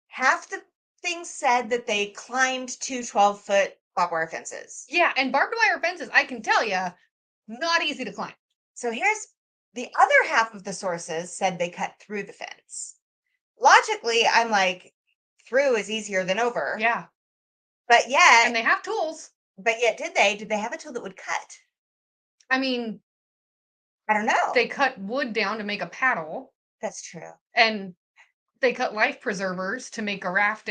Half the things said that they climbed 2 12-foot barbed wire fences. Yeah, and barbed wire fences, I can tell you, not easy to climb. So here's the other half of the sources said they cut through the fence. Logically, I'm like, through is easier than over. Yeah. But And yet, they have tools. did they have a tool that would cut? I mean, I don't know. they cut wood down to make a paddle, That's true. and they cut life preservers to make a raft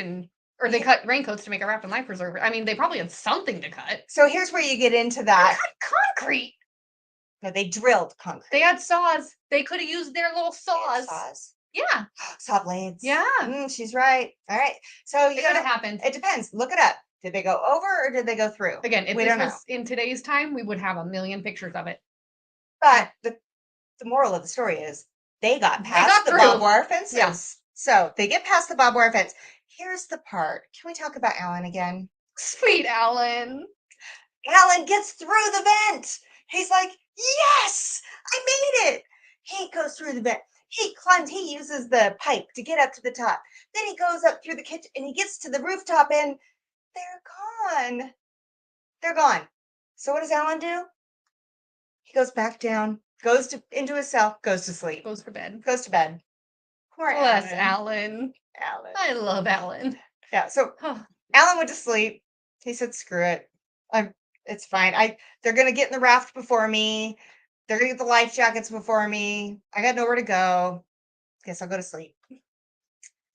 or they cut raincoats to make a raft and life preserver. I mean, they probably had something to cut. So here's where you get into They that. cut concrete. No, they drilled concrete. They had saws. They could have used their little They had saws. saws. Yeah. Saw blades. Yeah. She's right. All right. So It could have happened. it depends. Look it up. Did they go over or did they go through? Again, if we this don't know. was in today's time, we would have a million pictures of it. But the moral of the story is they got past got the through. barbed wire fences. Yeah. So they get past the barbed wire fence. Here's the part. Can we talk about Alan again? Sweet Alan. Alan gets through the vent. He's like, yes, I made it. He goes through the vent. He climbs. He uses the pipe to get up to the top. Then he goes up through the kitchen and he gets to the rooftop and they're gone. They're gone. So what does Alan do? He goes back down, goes into his cell, goes to sleep. Goes to bed. Goes to bed. Poor Bless Alan. Alan. I love Alan. Yeah. So Alan went to sleep. He said, "Screw it. It's fine. They're gonna get in the raft before me. They're gonna get the life jackets before me. I got nowhere to go. Guess I'll go to sleep."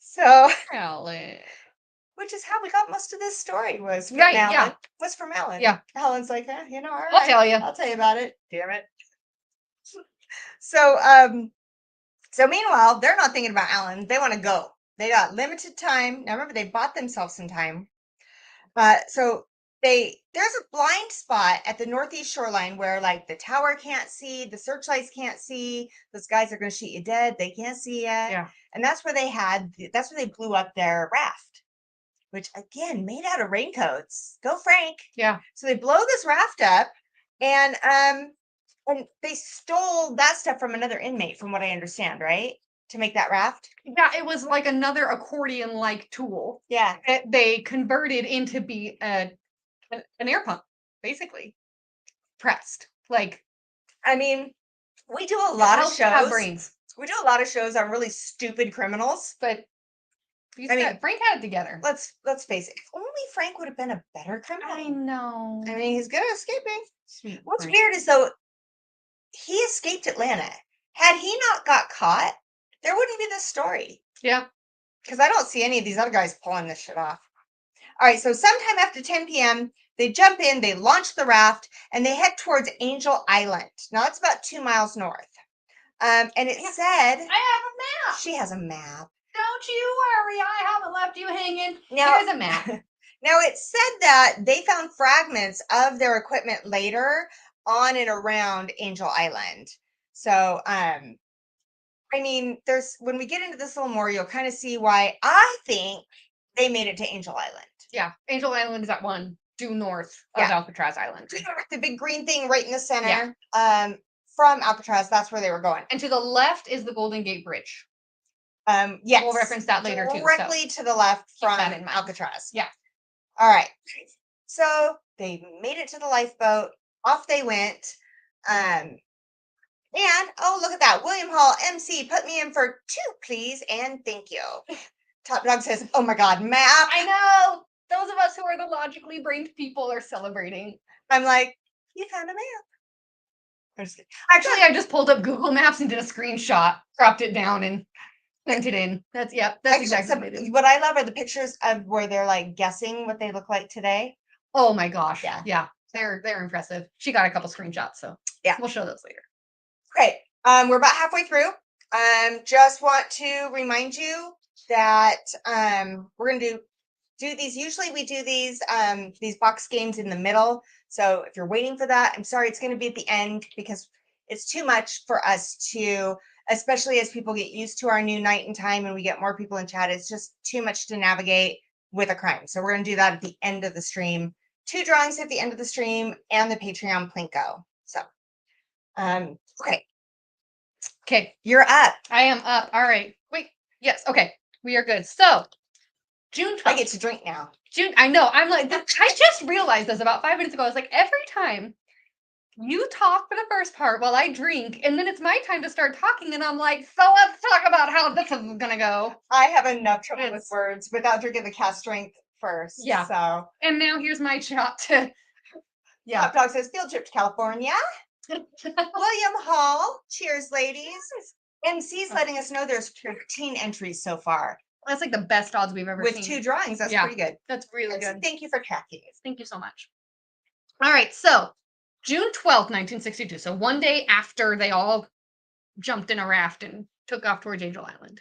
So, Alan. which is how we got most of this story was from Right, Alan. yeah. Was from Alan. Yeah. Alan's like, all right. I'll tell you. I'll tell you about it. Damn it. So, so meanwhile, they're not thinking about Alan. They want to go. They got limited time. Now remember, they bought themselves some time. So there's a blind spot at the northeast shoreline where like the tower can't see, the searchlights can't see. Those guys are going to shoot you dead. They can't see yet. Yeah. And that's where they blew up their raft, which again made out of raincoats. Go Frank. Yeah. So they blow this raft up, and they stole that stuff from another inmate, from what I understand, right? To make that raft. Yeah, it was like another accordion-like tool. Yeah. That they converted into be an air pump, basically. Pressed. Like, I mean, we do a lot of helps to have shows. brains. We do a lot of shows on really stupid criminals. But Frank had it together. Let's face it. If only Frank would have been a better criminal. I know. I mean, he's good at escaping. Sweet What's Frank. weird is though, he escaped Atlanta. Had he not got caught, there wouldn't be this story. Yeah. Because I don't see any of these other guys pulling this shit off. All right, so sometime after 10 p.m., they jump in, they launch the raft, and they head towards Angel Island. Now, it's about 2 miles north. And it said... I have a map. She has a map. Don't you worry. I haven't left you hanging. Now, Here's a map. Now, it said that they found fragments of their equipment later on and around Angel Island. So, I mean, when we get into this a little more, you'll kind of see why I think they made it to Angel Island. Yeah. Angel Island is that one due north of Alcatraz Island. The big green thing right in the center. From Alcatraz, that's where they were going. And to the left is the Golden Gate Bridge. Yes. We'll reference that later too. Directly to the left from that in mind. Alcatraz. Yeah. All right. So they made it to the lifeboat. Off they went. And oh, look at that. William Hall, MC, put me in for 2, please, and thank you. Top Dog says, oh my God, map. I know. Those of us who are the logically brained people are celebrating. I'm like, you found a map. Actually, I just pulled up Google Maps and did a screenshot, cropped it down, and sent it in. That's exactly what it is. What I love are the pictures of where they're like guessing what they look like today. Oh my gosh. Yeah. They're impressive. She got a couple screenshots, so yeah, we'll show those later. Great. We're about halfway through. Just want to remind you that we're gonna do do these. Usually we do these box games in the middle. So if you're waiting for that, I'm sorry, it's going to be at the end because it's too much for us to, especially as people get used to our new night and time and we get more people in chat. It's just too much to navigate with a crime. So we're going to do that at the end of the stream. 2 drawings at the end of the stream and the Patreon Plinko. So, okay. Okay, You're up. I am up. All right. Wait. Yes. Okay, we are good. So, June 12th. I get to drink now. I know. I'm like, I just realized this about 5 minutes ago. I was like, every time you talk for the first part while I drink, and then it's my time to start talking, and I'm like, so let's talk about how this is gonna go. I have enough trouble with words without drinking the cast strength first. Yeah. So, and now here's my shot to. Yeah. Hot Dog says field trip to California. William Hall. Cheers, ladies. MC's letting us know there's 15 entries so far. That's like the best odds we've ever With seen. 2 drawings. That's pretty good. That's really good. Thank you for tracking. Thank you so much. All right, so June 12th, 1962. So one day after they all jumped in a raft and took off towards Angel Island.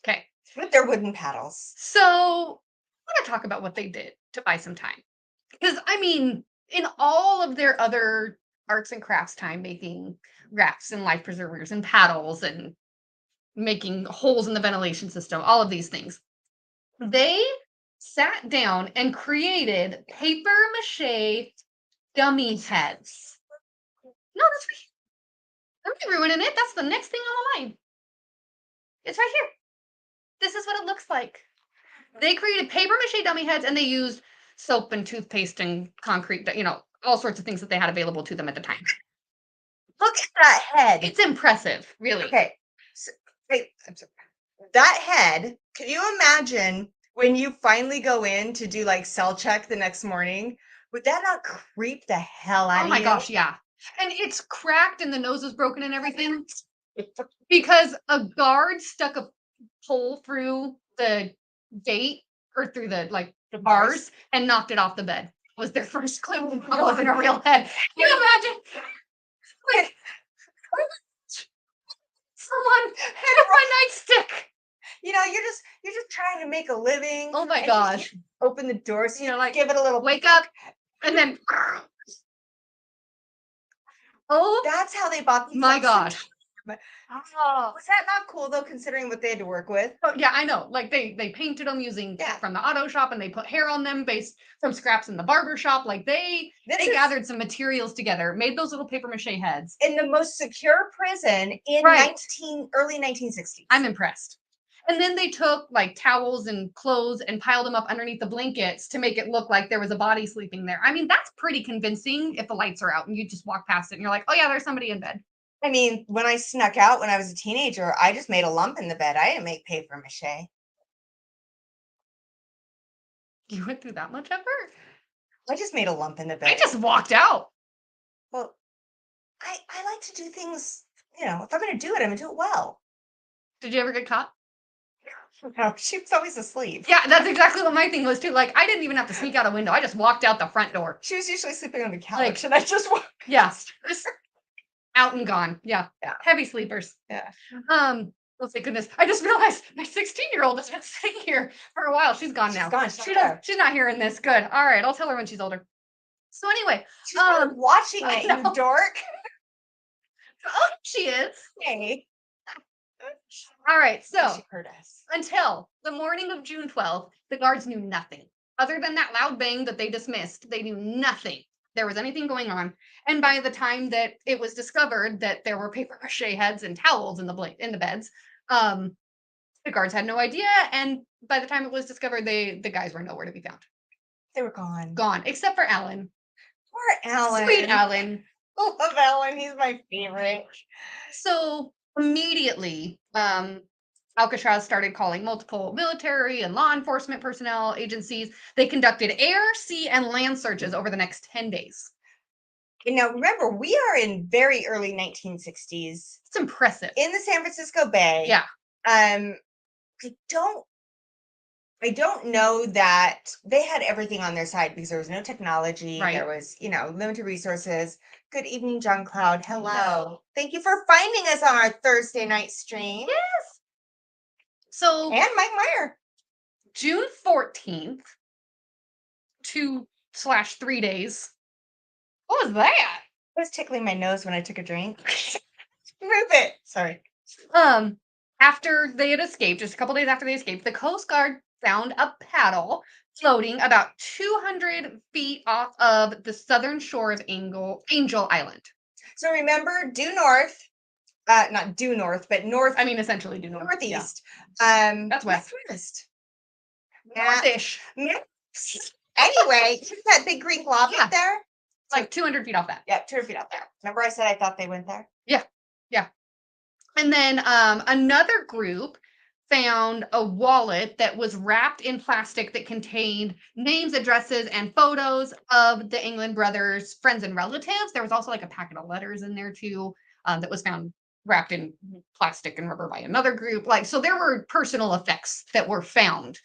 Okay. With their wooden paddles. So I want to talk about what they did to buy some time. Because, I mean, in all of their other arts and crafts time, making rafts and life preservers and paddles and making holes in the ventilation system, all of these things, they sat down and created paper mache dummy heads. No, that's right. I'm not ruining it. That's the next thing on the line. It's right here. This is what it looks like. They created paper mache dummy heads, and they used soap and toothpaste and concrete, all sorts of things that they had available to them at the time. Look at that head. It's impressive, really. Okay. So, wait, I'm sorry. That head, can you imagine when you finally go in to do like cell check the next morning? Would that not creep the hell out of you? Oh my gosh, yeah. And it's cracked and the nose is broken and everything because a guard stuck a pole through the gate or through the bars and knocked it off the bed. Was their first clue it wasn't a real head. Can you imagine? Like, someone hit my nightstick. You're just trying to make a living. Oh my gosh. Open the door, so give it a little wake up and then oh, that's how they bought these. My gosh. Oh. Was that not cool though, considering what they had to work with? Oh yeah, I know. Like they painted them using from the auto shop, and they put hair on them based from scraps in the barber shop. Like they gathered some materials together, made those little paper mache heads in the most secure prison in early 1960s. I'm impressed. And then they took like towels and clothes and piled them up underneath the blankets to make it look like there was a body sleeping there. I mean, that's pretty convincing if the lights are out and you just walk past it and you're like, oh yeah, there's somebody in bed. I mean, when I snuck out when I was a teenager, I just made a lump in the bed. I didn't make paper mache. You went through that much effort? I just made a lump in the bed. I just walked out. Well, I like to do things, if I'm going to do it, I'm going to do it well. Did you ever get caught? No, she was always asleep. Yeah, that's exactly what my thing was too. Like, I didn't even have to sneak out a window. I just walked out the front door. She was usually sleeping on the couch, and I just walked. Yeah, just out and gone. Yeah, heavy sleepers. Yeah. Oh, thank goodness. I just realized my 16-year-old has been sitting here for a while. She's gone now. She's gone. She's not hearing this. Good. All right, I'll tell her when she's older. So anyway, she's watching it, you dork. Oh, she is. Hey. All right, so she heard us. Until the morning of June 12th, the guards knew nothing. Other than that loud bang that they dismissed, they knew nothing there was anything going on. And by the time that it was discovered that there were paper mache heads and towels in the beds, the guards had no idea. And by the time it was discovered, the guys were nowhere to be found. They were gone. Gone, except for Alan. Poor Alan. Sweet Alan. I love Alan. He's my favorite. So immediately, Alcatraz started calling multiple military and law enforcement personnel agencies. They conducted air, sea, and land searches over the next 10 days. And now, remember, we are in very early 1960s. It's impressive. In the San Francisco Bay. Yeah. I don't know that they had everything on their side because there was no technology. Right. There was, limited resources. Good evening, John Cloud. Hello. Thank you for finding us on our Thursday night stream. Yes. So and Mike Meyer. June 14th, 2/3 days. What was that? It was tickling my nose when I took a drink. Move it. Sorry. After they had escaped, just a couple days after they escaped, the Coast Guard found a paddle floating about 200 feet off of the southern shore of Angel Island. So remember, due north, not due north, but north. I mean, essentially due north. Northeast. Yeah. That's west. Northish. Anyway, that big green blob Yeah. up there? It's like 200 feet off that. Yeah, 200 feet out there. Remember I said I thought they went there? Yeah. Yeah. And then another group found a wallet that was wrapped in plastic that contained names, addresses, and photos of the England brothers' friends and relatives. There was also like a packet of letters in there too that was found wrapped in plastic and rubber by another group. Like, so there were personal effects that were found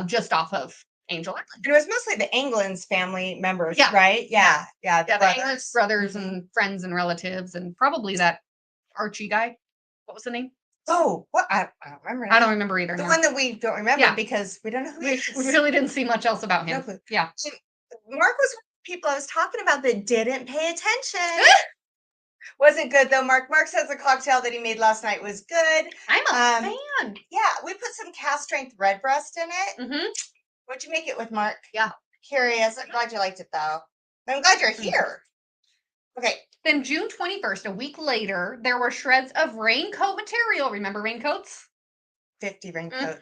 just off of Angel Island. And it was mostly the England's family members, Yeah. right? Yeah. Yeah, The the English brothers and friends and relatives, and probably that Archie guy. What was the name? Oh, what? I don't remember. I don't remember either. The now. one that we don't remember Yeah. because we don't know who he We is. really didn't see much else about No him. clue. Yeah. Mark was one of the people I was talking about that didn't pay attention. Wasn't good though, Mark. Mark says the cocktail that he made last night was good. I'm a fan. Yeah, we put some cast strength redbreast in it. Mm-hmm. What'd you make it with, Mark? Yeah. Curious. I'm glad you liked it though. I'm glad you're here. Okay. Then June 21st, a week later, there were shreds of raincoat material. Remember raincoats? 50 raincoats.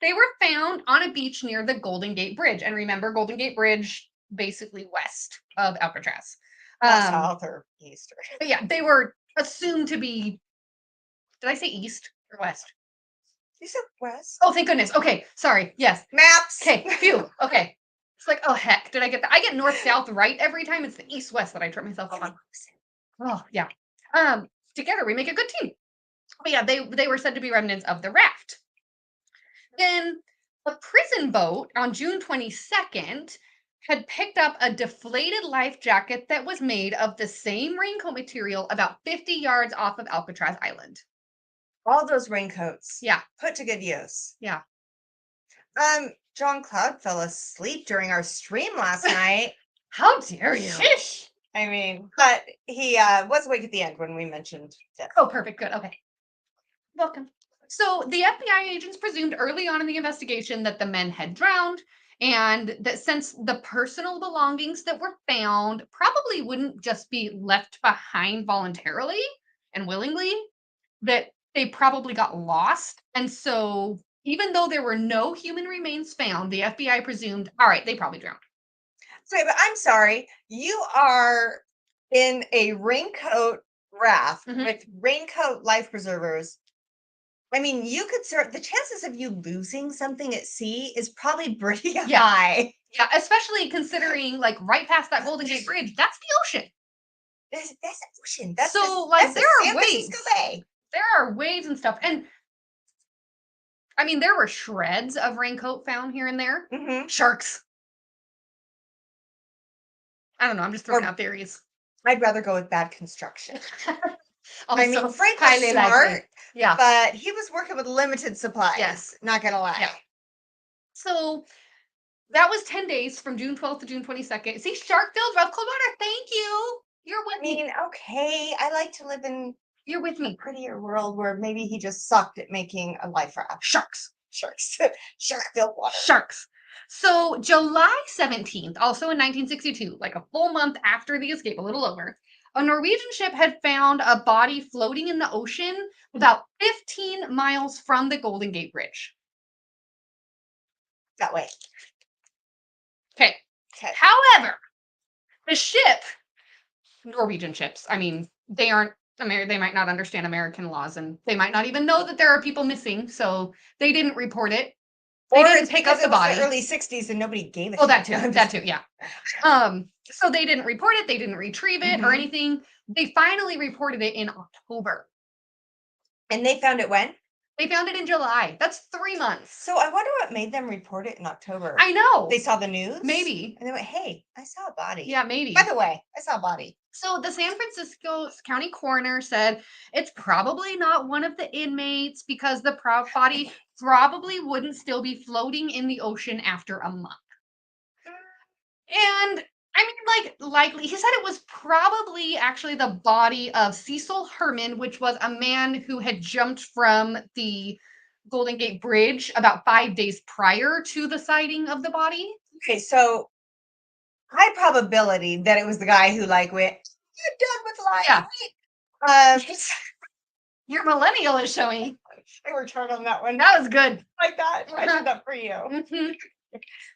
They were found on a beach near the Golden Gate Bridge. And remember, Golden Gate Bridge, basically west of Alcatraz. South or east. But yeah, they were assumed to be, did I say east or west? You said west. Oh, thank goodness. Okay, sorry. Yes. Maps. Okay, phew. Okay. It's like, oh heck, did I get that? I get north-south right every time. It's the east-west that I trip myself up on. Oh, yeah. Together we make a good team. But yeah, they were said to be remnants of the raft. Then a prison boat on June 22nd had picked up a deflated life jacket that was made of the same raincoat material about 50 yards off of Alcatraz Island. All those raincoats. Yeah. Put to good use. Yeah. John Cloud fell asleep during our stream last night. How dare you? Shish. I mean, but he was awake at the end when we mentioned that. Oh, perfect. Good. Okay. Welcome. So the FBI agents presumed early on in the investigation that the men had drowned, and that since the personal belongings that were found probably wouldn't just be left behind voluntarily and willingly, that they probably got lost. And so even though there were no human remains found, the FBI presumed, all right, they probably drowned. Okay, but I'm sorry. You are in a raincoat raft with raincoat life preservers. I mean, you could serve the chances of you losing something at sea is probably pretty high. Yeah, especially considering like right past that Golden Gate Bridge, that's the ocean. That's the ocean. That's so like that's there the are San waves. Francisco Bay. There are waves and stuff. And I mean, there were shreds of raincoat found here and there. Sharks. I don't know. I'm just throwing out theories. I'd rather go with bad construction. I mean, Also, Frank was highly smart, likely. Yeah. but he was working with limited supplies. Yes. Not gonna lie. Yeah. So that was 10 days from June 12th to June 22nd. See, Sharkfield, Rough Cold Water, thank you. You're with I mean, okay, I like to live in You're with me. a prettier world where maybe he just sucked at making a life raft. Sharks. Shark-filled water. Sharks. So July 17th, also in 1962, like a full month after the escape, a little over, a Norwegian ship had found a body floating in the ocean about 15 miles from the Golden Gate Bridge. That way. Okay. However, the ship, Norwegian ships, I mean, they might not understand American laws, and they might not even know that there are people missing, so they didn't report it. They didn't pick up the body. It was the early 60s and nobody gave it. Oh, that too, yeah. So they didn't report it, they didn't retrieve it or anything. They finally reported it in October. And they found it when? They found it in July. That's 3 months. So I wonder what made them report it in October. I know. They saw the news? Maybe. And they went, hey, I saw a body. Yeah, maybe. By the way, I saw a body. So the San Francisco County coroner said it's probably not one of the inmates because the body probably wouldn't still be floating in the ocean after a month. And I mean, like, likely, he said it was probably actually the body of Cecil Herman, which was a man who had jumped from the Golden Gate Bridge about 5 days prior to the sighting of the body. Okay, so high probability that it was the guy who like went, "You're done with life." Yeah. Um, Your millennial is showing. I worked hard on that one. That was good. Like that. I did that for you. Mhm.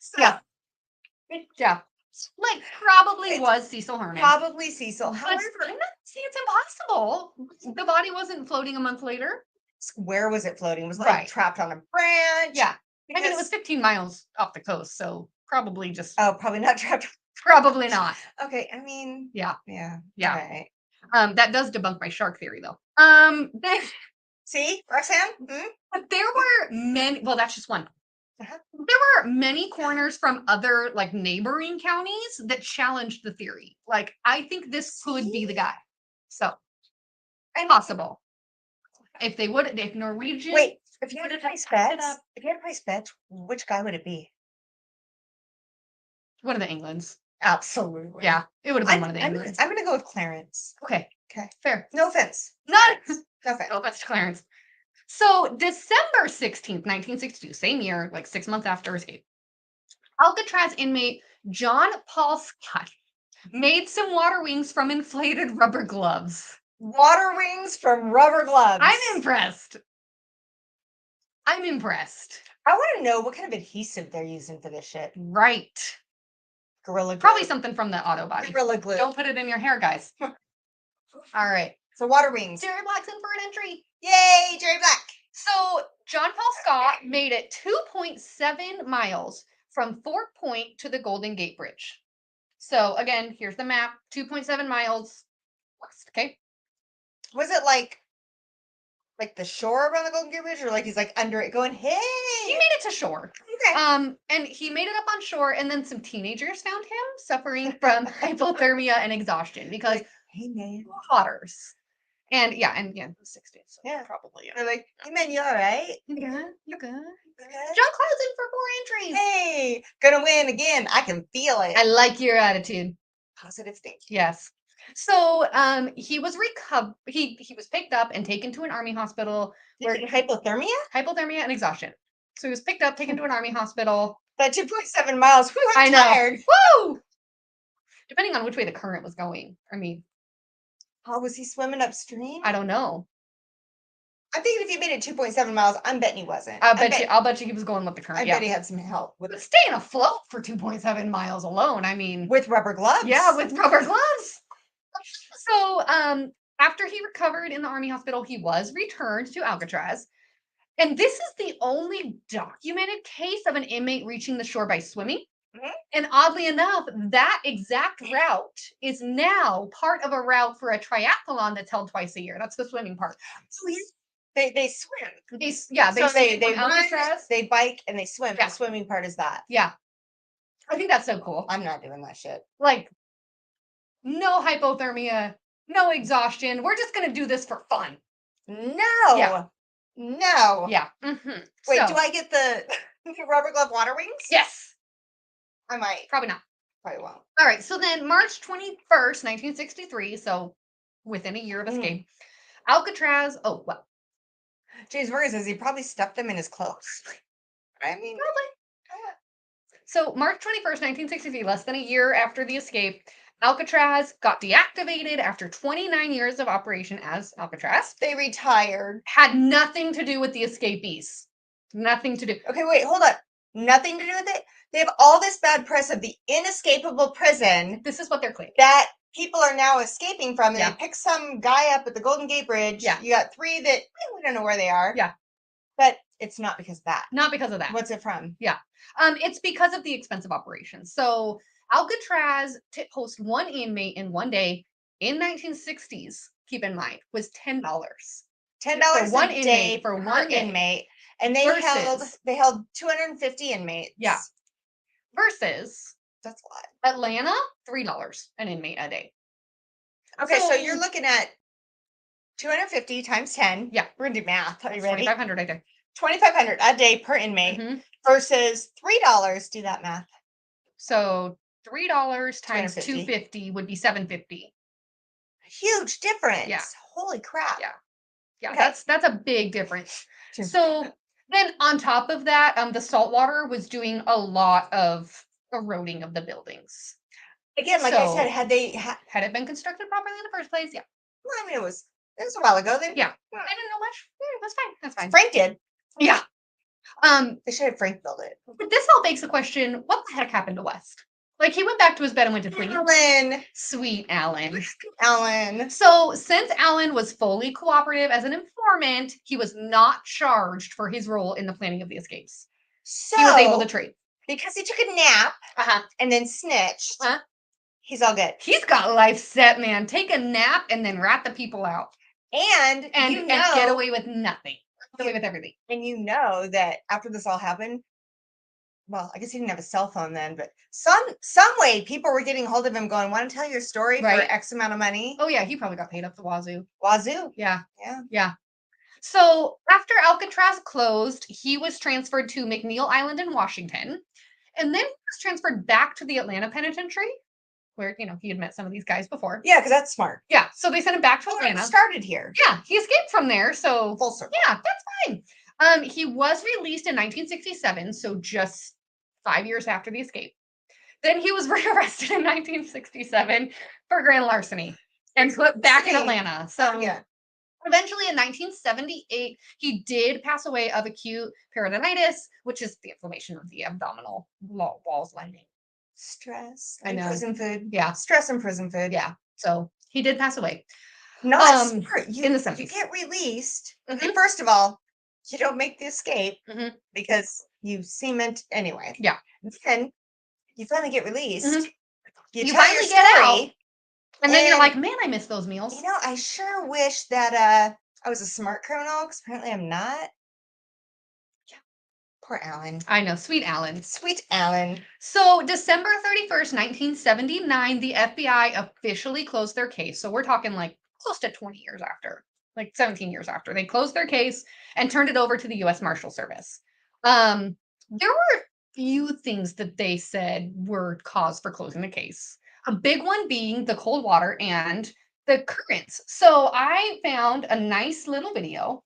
So, Yeah. Yeah. Like, probably It's was Cecil Herman. probably Cecil. But However, I'm not saying it's impossible. The body wasn't floating a month later. where was it floating? Was it Right. like trapped on a branch? Yeah. I mean, it Because- was 15 miles off the coast, so probably just Oh, probably not trapped. probably not. Okay, I mean, Yeah. yeah. Yeah. Right. That does debunk my shark theory though. See, Roxanne? But there were many, well, that's just one. Uh-huh. There were many coroners from other like neighboring counties that challenged the theory. Like, I think this could be the guy. So And possible. If Norwegian wait, if you had to would have place packed it bets, up. if you had to place bets, which guy would it be? One of the Englands. Absolutely. Yeah, it would have been I'm, one of the I'm, Englands. I'm gonna go with Clarence. Okay, Okay. fair. No offense. Not No offense. no, that's Clarence. So December 16th, 1962, same year, like 6 months after escape, Alcatraz inmate John Paul Scott made some water wings from inflated rubber gloves. Water wings from rubber gloves. I'm impressed. I'm impressed. I want to know what kind of adhesive they're using for this shit. Right. Gorilla glue. Probably something from the auto body. Gorilla glue. Don't put it in your hair, guys. All right. So water wings. Jerry Black's in for an entry. Yay, Jerry Black. So John Paul Scott made it 2.7 miles from Fort Point to the Golden Gate Bridge. So again, here's the map: 2.7 miles west. Okay. Was it like the shore around the Golden Gate Bridge, or like he's like under it going, hey? He made it to shore. Okay. And he made it up on shore, and then some teenagers found him suffering from hypothermia and exhaustion because Like, hey man. hotters. And yeah, the 60s. So Yeah. probably. They're like, hey man, you all right? You good? You good? Okay. John Cloud's in for 4 entries. Hey, gonna win again. I can feel it. I like your attitude. Positive thinking. Yes. So he was he was picked up and taken to an army hospital where Hypothermia? hypothermia and exhaustion. So he was picked up, taken to an army hospital. That 2.7 miles. Whew, I'm I know. tired. Woo! Depending on which way the current was going. I mean, Oh, was he swimming upstream? I don't know. I'm thinking if he made it 2.7 miles, I'm betting he wasn't. I'll bet you he was going with the current. I Yeah. bet he had some help with But staying afloat for 2.7 miles alone. I mean, with rubber gloves. yeah, with rubber gloves. So, after he recovered in the army hospital, he was returned to Alcatraz. And this is the only documented case of an inmate reaching the shore by swimming. Mhm. And oddly enough, that exact route is now part of a route for a triathlon that's held twice a year. That's the swimming part. Oh, yeah. They swim. They So swim they from run, Alcatraz. they bike, and they swim. Yeah. The swimming part is that. Yeah. I think that's so cool. I'm not doing that shit. Like, no hypothermia, no exhaustion. We're just gonna do this for fun. No. Yeah. No. Yeah. Wait, do I get the rubber glove water wings? Yes. I might. Probably not. Probably won't. All right. So then, March 21st, 1963. So within a year of escape, Alcatraz. Oh, well. James Burger says he probably stuffed them in his clothes. I mean, Probably. So March 21st, 1963, less than a year after the escape, Alcatraz got deactivated after 29 years of operation as Alcatraz. they retired. Had nothing to do with the escapees. Nothing to do. Okay, wait, hold on. Nothing to do with it. They have all this bad press of the inescapable prison This is what they're claiming. that people are now escaping from. And Yeah. they pick some guy up at the Golden Gate Bridge. Yeah. You got 3 that we don't know where they are. Yeah. But it's not because of that. Not because of that. What's it from? It's because of the expensive operations. So Alcatraz to host one inmate in one day in 1960s, keep in mind, was $10. $10 For one a day inmate for per one day. inmate. And they Versus- held 250 inmates. Yeah. Versus That's a lot. Atlanta, $3 an inmate a day. Okay, so you're looking at 250 times 10. Yeah. We're gonna do math. Are you ready? 2,500 a day. 2,500 a day per inmate versus $3. Do that math. So $3 times 250. 250 would be $750. Huge difference. Yeah. Holy crap. Yeah, Okay. that's a big difference. So then on top of that, the salt water was doing a lot of eroding of the buildings. Again, like I said, So- had they Had it been constructed properly in the first place, yeah. well, I mean, it was a while ago. They, Yeah. I didn't know much. Yeah, that's fine. That's fine. Frank did. Yeah. They should have Frank build it. But this all begs the question, what the heck happened to West? Like, he went back to his bed and went to sleep. Alan. Sweet Alan. Alan. So, since Alan was fully cooperative as an informant, he was not charged for his role in the planning of the escapes. So He was able to trade. because he took a nap and then snitched. He's all good. He's got life set, man. Take a nap and then rat the people out. And you know, and get away with nothing. Get away with everything. And you know that after this all happened, well, I guess he didn't have a cell phone then, but some way people were getting hold of him going, want to tell your story for X amount of money? Oh yeah, he probably got paid up the wazoo. Wazoo. Yeah. Yeah. Yeah. So after Alcatraz closed, he was transferred to McNeil Island in Washington. And then he was transferred back to the Atlanta Penitentiary, where, you know, he had met some of these guys before. Yeah, because that's smart. Yeah. So they sent him back to Atlanta. Started here. Yeah. He escaped from there. So full circle. Yeah, that's fine. He was released in 1967, so just 5 years after the escape. Then he was rearrested in 1967 for grand larceny and put back in Atlanta. So yeah. Eventually, in 1978, he did pass away of acute peritonitis, which is the inflammation of the abdominal walls lining. Stress. I know. Prison food. Yeah. Stress and prison food. Yeah. So he did pass away. Not smart. In the 70s. You get released. Okay, first of all, you don't make the escape because you cement anyway. Yeah. Then you finally get released. You finally your get story, out. And then you're like, man, I miss those meals. You know, I sure wish that I was a smart criminal, because apparently I'm not. Yeah. Poor Alan. I know, sweet Alan. Sweet Alan. So December 31st, 1979, the FBI officially closed their case. So we're talking like close to 20 years after, like 17 years after. They closed their case and turned it over to the U.S. Marshal Service. There were a few things that they said were cause for closing the case. A big one being the cold water and the currents. So I found a nice little video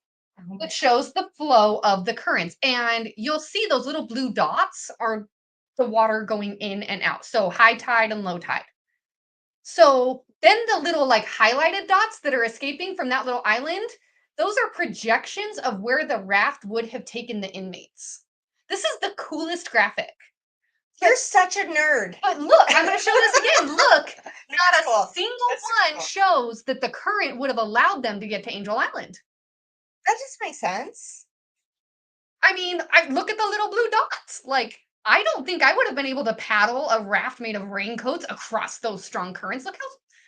that shows the flow of the currents. And you'll see those little blue dots are the water going in and out. So high tide and low tide. So then the little like highlighted dots that are escaping from that little island, those are projections of where the raft would have taken the inmates. This is the coolest graphic. You're such a nerd. But look, I'm going to show this again. Look, not a single one shows that the current would have allowed them to get to Angel Island. That just makes sense. I mean, I look at the little blue dots. Like, I don't think I would have been able to paddle a raft made of raincoats across those strong currents. Look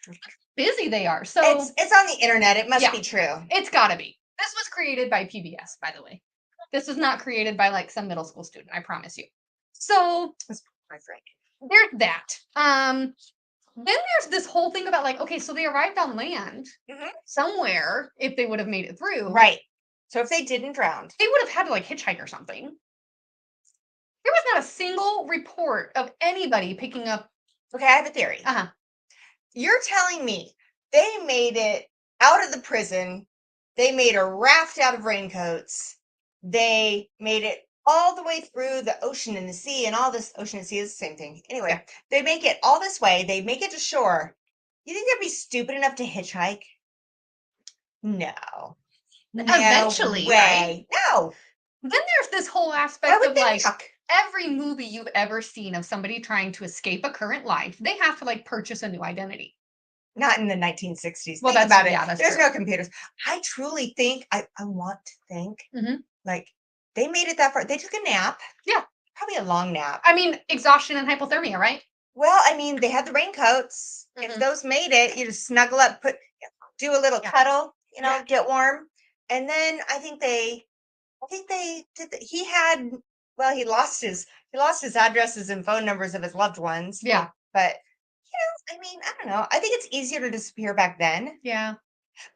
how busy they are. So it's on the internet. It must be true. It's got to be. This was created by PBS, by the way. This was not created by like some middle school student, I promise you. So my friend. There's that. Then there's this whole thing about like, okay, so they arrived on land somewhere if they would have made it through. Right. So if they didn't drown, they would have had to like hitchhike or something. There was not a single report of anybody picking up. Okay, I have a theory. You're telling me they made it out of the prison. They made a raft out of raincoats. They made it all the way through the ocean and the sea, and all this ocean and sea is the same thing. Anyway, they make it all this way. They make it to shore. You think they'd be stupid enough to hitchhike? No. Eventually, way. Right? No. Then there's this whole aspect of like every movie you've ever seen of somebody trying to escape a current life, they have to like purchase a new identity. Not in the 1960s. Well, think about it. Yeah, There's no computers. I truly think, I want to think, like, they made it that far. They took a nap. Yeah. Probably a long nap. I mean, exhaustion and hypothermia, right? Well, I mean, they had the raincoats. If those made it, you just snuggle up, do a little cuddle, you know, get warm. And then I think they did. He lost his addresses and phone numbers of his loved ones. Yeah. But I mean, I don't know. I think it's easier to disappear back then. Yeah.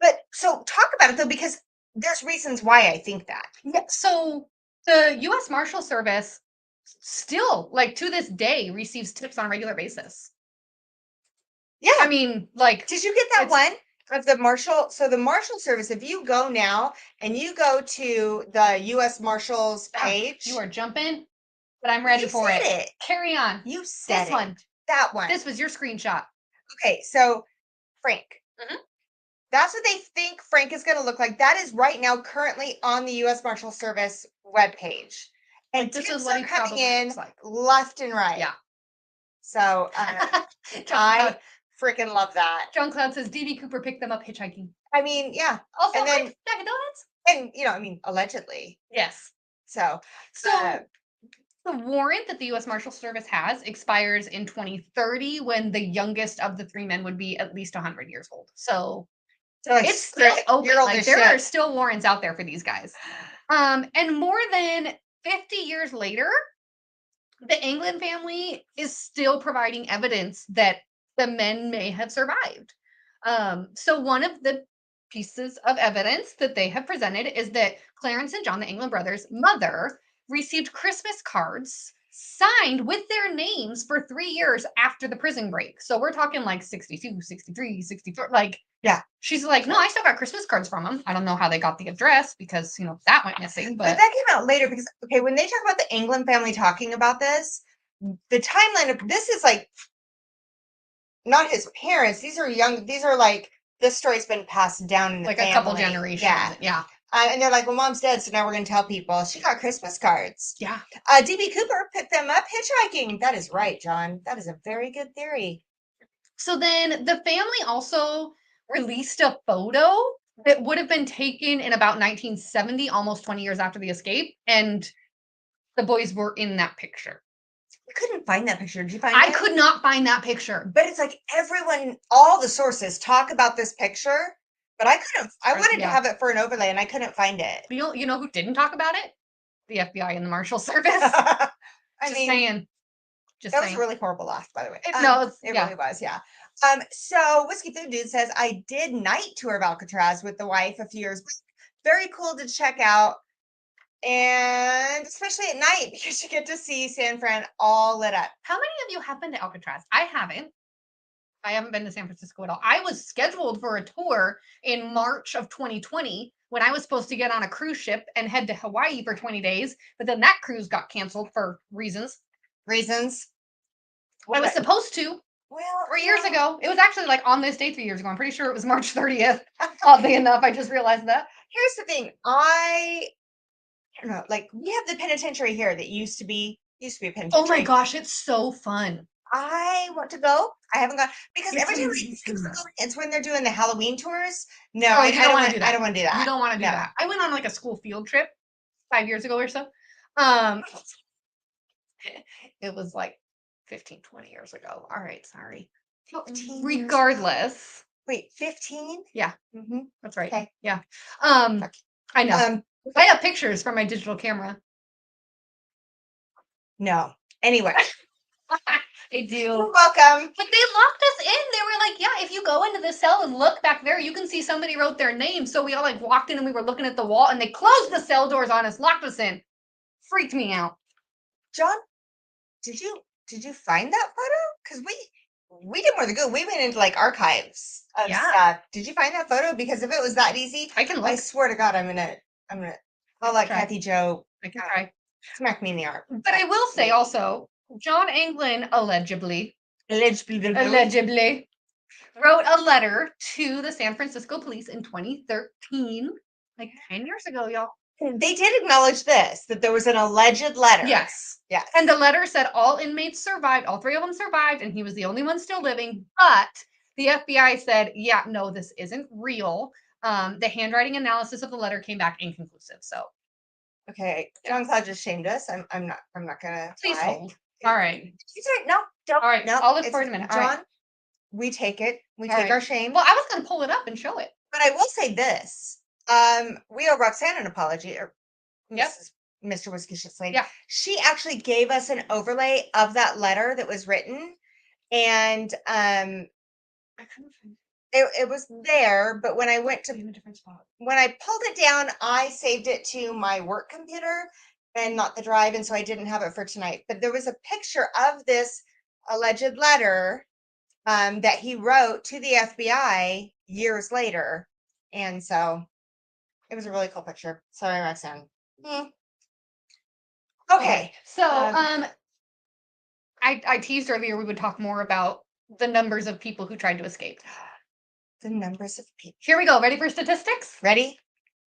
But so talk about it though, because there's reasons why I think that. Yeah. So the U.S. Marshal Service still, like to this day, receives tips on a regular basis. Yeah. I mean, like, Did you get that it's one of the Marshal? So the Marshal Service, if you go now and you go to the U.S. Marshals page, you are jumping, but I'm ready you for said it. it. Carry on. You said This it. one. That one. This was your screenshot. Okay, so Frank. Mhm. That's what they think Frank is going to look like. That is right now currently on the U.S. Marshal Service webpage. And Like, this is tips what are he coming probably in looks like. left and right. Yeah. So I freaking love that. John Cloud says DB Cooper picked them up hitchhiking. I mean, yeah. Also, And then, Dunkin' Donuts. and I mean, allegedly. Yes. So, So the warrant that the U.S. Marshal Service has expires in 2030 when the youngest of the three men would be at least 100 years old. So it's still open. you're old Like, as there are shit. still warrants out there for these guys. And more than 50 years later, the England family is still providing evidence that the men may have survived. So one of the pieces of evidence that they have presented is that Clarence and John, the England brothers' mother, received Christmas cards signed with their names for 3 years after the prison break. So we're talking like 62, 63, 64. Like, Yeah. She's like, no, I still got Christmas cards from them. I don't know how they got the address because, that went missing. But that came out later because, okay, when they talk about the England family talking about this, the timeline of this is like not his parents. These are like, this story's been passed down in the like family. a couple generations. Yeah. And they're like, well, mom's dead, so now we're going to tell people she got Christmas cards. Yeah. DB Cooper picked them up hitchhiking. That is right, John. That is a very good theory. So then the family also released a photo that would have been taken in about 1970, almost 20 years after the escape. And the boys were in that picture. I couldn't find that picture. Did you find I it? could not find that picture. But it's like all the sources talk about this picture, but I wanted to have it for an overlay and I couldn't find it. You know who didn't talk about it? The FBI and the Marshal Service. I Just mean, saying. That was a really horrible laugh, by the way. It really was, yeah. So Whiskey Food Dude says, I did night tour of Alcatraz with the wife a few years back. Very cool to check out. And especially at night because you get to see San Fran all lit up. How many of you have been to Alcatraz? I haven't. I haven't been to San Francisco at all. I was scheduled for a tour in March of 2020 when I was supposed to get on a cruise ship and head to Hawaii for 20 days, but then that cruise got canceled for reasons. I was supposed to. Well, 3 years ago. It was actually like on this day 3 years ago. I'm pretty sure it was March 30th. Oddly enough, I just realized that. Here's the thing. I don't know, like we have the penitentiary here that used to be a penitentiary. Oh my gosh, it's so fun. I want to go. I haven't gone because every time it's when they're doing the Halloween tours. No, I don't want to do that. I don't want to do that. You don't want to do that. I went on like a school field trip 5 years ago or so. It was like 15, 20 years ago. All right, sorry. Regardless. Wait, 15? Yeah. Mm-hmm. That's right. Okay. Yeah. I know. I have pictures from my digital camera. No. Anyway. They do. You're welcome. But they locked us in. They were like, yeah, if you go into the cell and look back there, you can see somebody wrote their name. So we all like walked in and we were looking at the wall and they closed the cell doors on us, locked us in. Freaked me out. John, did you find that photo? Because we did more than good. We went into like archives of stuff. Did you find that photo? Because if it was that easy, I can look. I swear to God, I'll let Kathy Joe I can try. Smack me in the arm. But I will say also, John Anglin allegedly wrote a letter to the San Francisco police in 2013, like 10 years ago, y'all. They did acknowledge this, that there was an alleged letter. Yes. Yes. And the letter said all inmates survived, all three of them survived, and he was the only one still living. But the FBI said, yeah, no, this isn't real. The handwriting analysis of the letter came back inconclusive. So okay. John Cloud just shamed us. I'm not gonna please hold. All right. He's right. No, don't. All right. No, I'll look for it in a minute. John, All right. we take it. We take our shame. Well, I was gonna pull it up and show it. But I will say this. We owe Roxanne an apology. Or Mr. Whiskey Shit Slade. Yeah. She actually gave us an overlay of that letter that was written. and it was there, but when I went to in a different spot. when I pulled it down, I saved it to my work computer and not the drive, and so I didn't have it for tonight. But there was a picture of this alleged letter that he wrote to the FBI years later, and so it was a really cool picture. Sorry, Roxanne. Okay, So I teased earlier we would talk more about the numbers of people who tried to escape. the numbers of people. Here we go. Ready for statistics? Ready?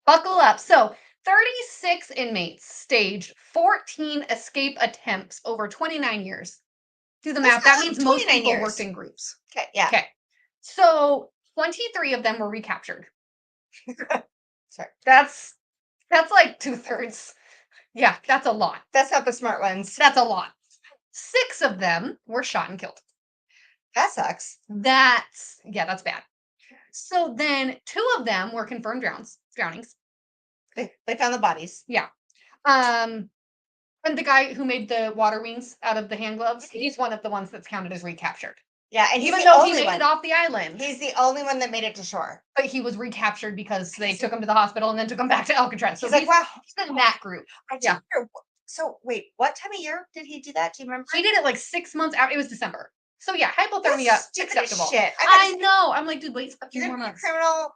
Buckle up. So 36 inmates staged 14 escape attempts over 29 years. Do the math. That means most 29 people years. worked in groups. Okay, yeah. Okay. So 23 of them were recaptured. Sorry. That's like 2/3. Yeah, that's a lot. That's not the smart ones. That's a lot. 6 of them were shot and killed. That sucks. That's bad. So then 2 of them were confirmed drownings. They found the bodies. Yeah. And the guy who made the water wings out of the hand gloves, he's one of the ones that's counted as recaptured. Yeah, and he's Even the though he only made one. it off the island. He's the only one that made it to shore. But he was recaptured because they took him to the hospital and then took him back to Alcatraz. So He's like, wow. he's in that group. Yeah. So wait, what time of year did he do that? Do you remember? He did it like 6 months out. It was December. So yeah, hypothermia, That's stupid as acceptable. shit. I know. I'm like, dude, wait a few You're more gonna be a months. criminal.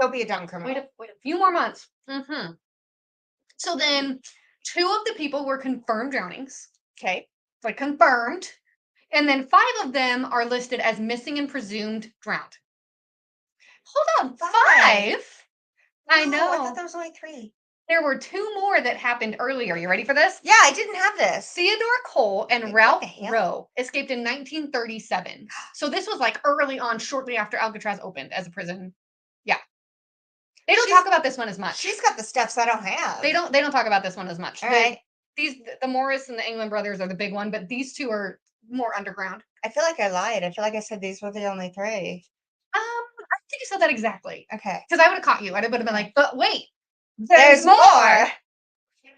Don't be a dumb criminal. Wait a few more months. Mm-hmm. So then 2 of the people were confirmed drownings. Okay. Like confirmed. And then 5 of them are listed as missing and presumed drowned. Hold on, 5? I know. I thought there was only 3. There were 2 more that happened earlier. You ready for this? Yeah, I didn't have this. Theodore Cole and Wait, Ralph what the hell? Rowe escaped in 1937. So this was like early on, shortly after Alcatraz opened as a prison. Yeah. They don't talk about this one as much. She's got the stuffs I don't have. They don't talk about this one as much. All right. The Morris and the England brothers are the big one, but these 2 are more underground. I feel like I lied. I feel like I said these were the only 3. I don't think you said that exactly. Okay. Because I would have caught you. I would have been like, but wait, There's more.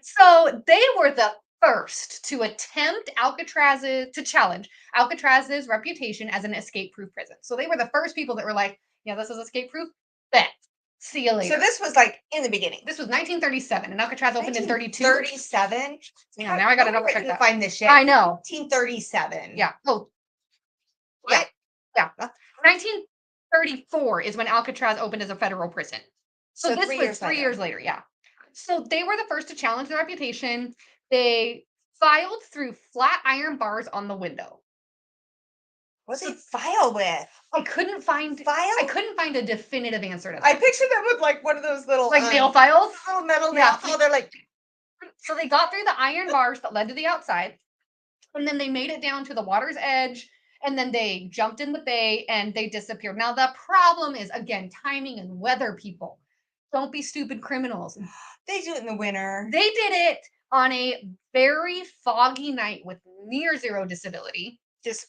So they were the first to attempt to challenge Alcatraz's reputation as an escape-proof prison. So they were the first people that were like, yeah, this is escape-proof. Bet. See you later. So this was like in the beginning. This was 1937, and Alcatraz opened in 32. 37? Yeah, now I got to double check that. Find this shit. I know. 1937. Yeah. Oh. What? Yeah. 1934 is when Alcatraz opened as a federal prison. So this was 3 years later. Yeah. So they were the first to challenge the reputation. They filed through flat iron bars on the window. What's they file with? I couldn't find a definitive answer to that. I picture them with like one of those little like nail files, little metal nail file. They're like, so they got through the iron bars that led to the outside, and then they made it down to the water's edge, and then they jumped in the bay and they disappeared. Now the problem is again timing and weather. People, don't be stupid criminals. They do it in the winter. They did it on a very foggy night with near zero visibility. With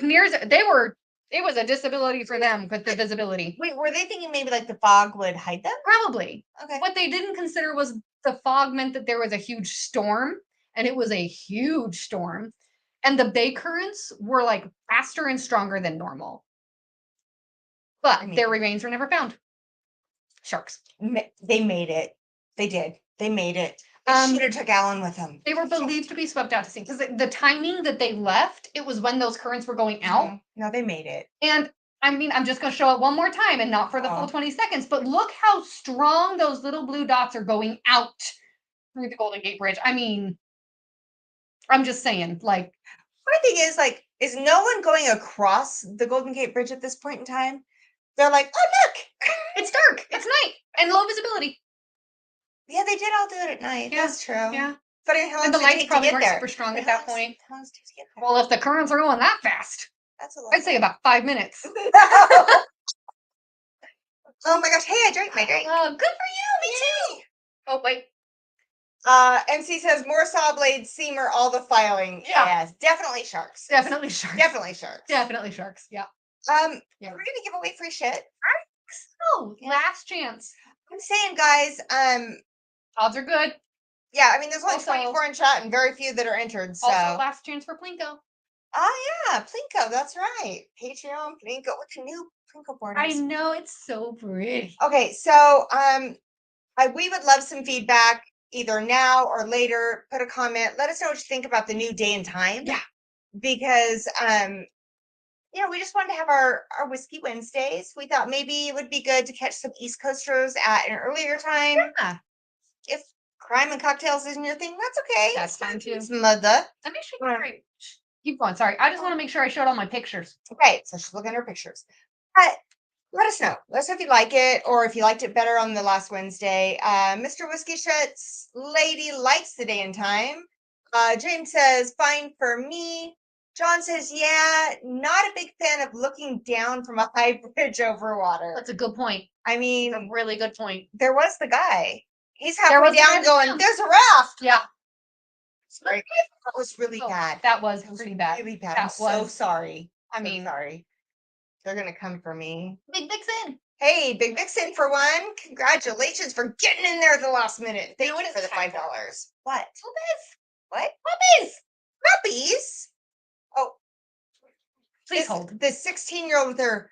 it was a disability for them with the visibility. Wait, were they thinking maybe like the fog would hide them? Probably. Okay. What they didn't consider was the fog meant that there was a huge storm, and it was a huge storm, and the bay currents were like faster and stronger than normal. But their remains were never found. Sharks. They made it. They did. They made it. They should have took Alan with them. They were believed to be swept out to sea because the timing that they left, it was when those currents were going out. No, they made it. And I mean, I'm just going to show it one more time and not for the full 20 seconds, but look how strong those little blue dots are going out through the Golden Gate Bridge. I mean, I'm just saying, like. My thing is, like, is no one going across the Golden Gate Bridge at this point in time? They're like, oh, look, it's dark, it's night, and low visibility. Yeah, they did all do it at night. Yeah, that's true. Yeah. But how long and the lights probably weren't there? super strong at that point. How long does it take to get there? Well, if the currents are going that fast, that's a lot. I'd say about 5 minutes. Oh my gosh! Hey, I drank my drink. Oh, good for you. Me too. Oh wait. MC says more saw blades, seamer, all the filing. Yeah. Yes, definitely sharks. Definitely sharks. Definitely sharks. Definitely sharks. Yeah. Yeah. We're gonna give away free shit. So last chance. I'm saying, guys. Odds are good. Yeah, I mean, there's only 24 in chat and very few that are entered. So also last chance for Plinko. Oh yeah, Plinko. That's right. Patreon Plinko. What the new Plinko board I is. know, it's so pretty. Okay, so we would love some feedback either now or later. Put a comment. Let us know what you think about the new day and time. Yeah. Because we just wanted to have our Whiskey Wednesdays. We thought maybe it would be good to catch some East Coasters at an earlier time. Yeah. If crime and cocktails isn't your thing, that's okay. That's fine too. It's mother. Let me show you. Right. Keep going. Sorry. I just want to make sure I showed all my pictures. Okay, so she's looking at her pictures. But let us know. Let us know if you like it or if you liked it better on the last Wednesday. Mr. Whiskey Shirts Lady likes the day and time. James says, fine for me. John says, yeah, not a big fan of looking down from a high bridge over water. That's a good point. I mean, a really good point. There was the guy. He's There halfway was the guy down that's going, down. there's a raft. Yeah. Sorry. That was really bad. That was That was pretty bad. really bad. That I'm so was. sorry. I mean, sorry. They're gonna come for me. Big Vixen. Hey, Big Vixen for one. Congratulations for getting in there at the last minute. Thank you for the $5. What? Puppies. What? Puppies. Puppies? Oh, Please hold. The 16-year-old with her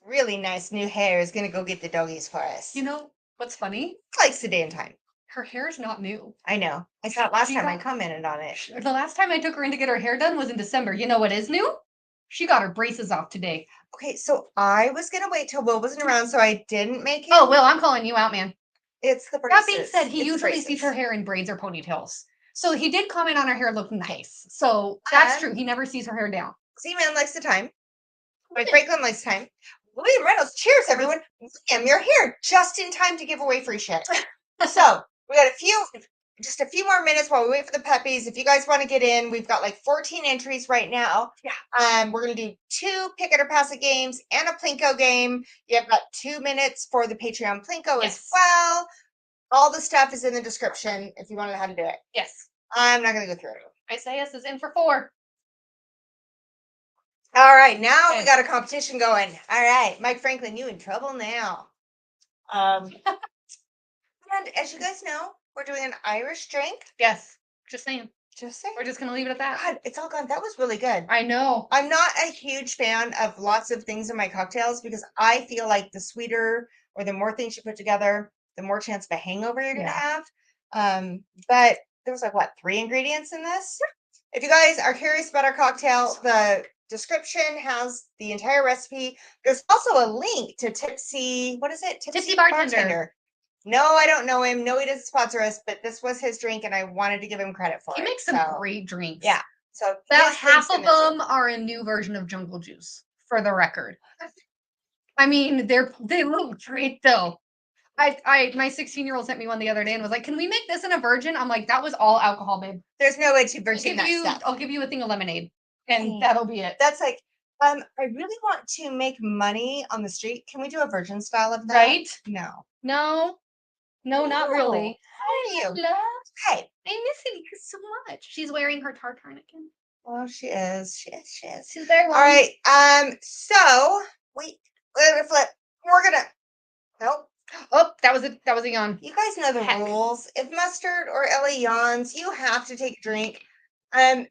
really nice new hair is gonna go get the doggies for us. You know what's funny? Likes the day and time. Her hair's not new. I know. I saw it last time I commented on it. The last time I took her in to get her hair done was in December. You know what is new? She got her braces off today. Okay, so I was gonna wait till Will wasn't around, so I didn't make it. Oh, Will, I'm calling you out, man. It's the braces. That being said, he usually sees her hair in braids or ponytails. So he did comment on her hair looking nice. So that's true. He never sees her hair down. Z-Man likes the time. Mike Franklin likes time. William Reynolds, cheers, everyone. William, you're here just in time to give away free shit. So we got just a few more minutes while we wait for the puppies. If you guys want to get in, we've got like 14 entries right now. Yeah. We're gonna do 2 Pick It or Pass It games and a Plinko game. You have got 2 minutes for the Patreon Plinko as well. All the stuff is in the description if you want to know how to do it. Yes. I'm not gonna go through it. Isaiah is in for 4. All right, now we got a competition going. All right, Mike Franklin, you in trouble now. And as you guys know, we're doing an Irish drink. Yes, just saying. Just saying. We're just gonna leave it at that. God, it's all gone. That was really good. I know. I'm not a huge fan of lots of things in my cocktails because I feel like the sweeter or the more things you put together, the more chance of a hangover you're gonna have. But there was like what, 3 ingredients in this? If you guys are curious about our cocktail, the description has the entire recipe. There's also a link to Tipsy, what is it? Tipsy Bartender. No, I don't know him. No, he doesn't sponsor us, but this was his drink and I wanted to give him credit for it. He makes some great drinks. Yeah. So about half of them are a new version of Jungle Juice, for the record. I mean, they look great though. My 16-year-old sent me one the other day and was like, "Can we make this in a virgin?" I'm like, "That was all alcohol, babe. There's no way to virgin that stuff. I'll give you a thing of lemonade, and that'll be it." That's like, I really want to make money on the street. Can we do a virgin style of that? Right? No, not really. How are you? Love. Hey, I miss you so much. She's wearing her tartarnican. Oh, she is. She's very long. All right. So wait, we're gonna flip. We're gonna. Nope. Oh, that was a yawn. You guys know the rules. If Mustard or Ellie yawns, you have to take a drink. I'm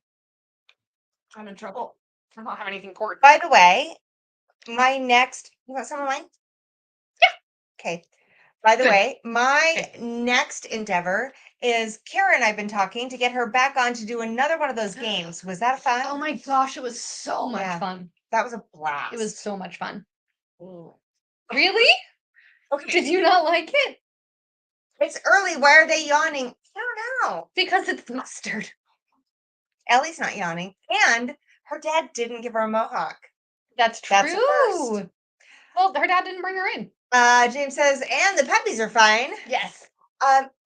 in trouble. I don't have anything important. By the way, my next. You want some of mine? Yeah. Okay. By the way, my next endeavor is Kara and I've been talking to get her back on to do another one of those games. Was that fun? Oh my gosh, it was so much fun. That was a blast. It was so much fun. Ooh. Really? Okay. Did you not like it? It's early. Why are they yawning? I don't know. Because it's Mustard. Ellie's not yawning. And her dad didn't give her a mohawk. That's true. That's a first. Well, her dad didn't bring her in. James says, and the puppies are fine. Yes.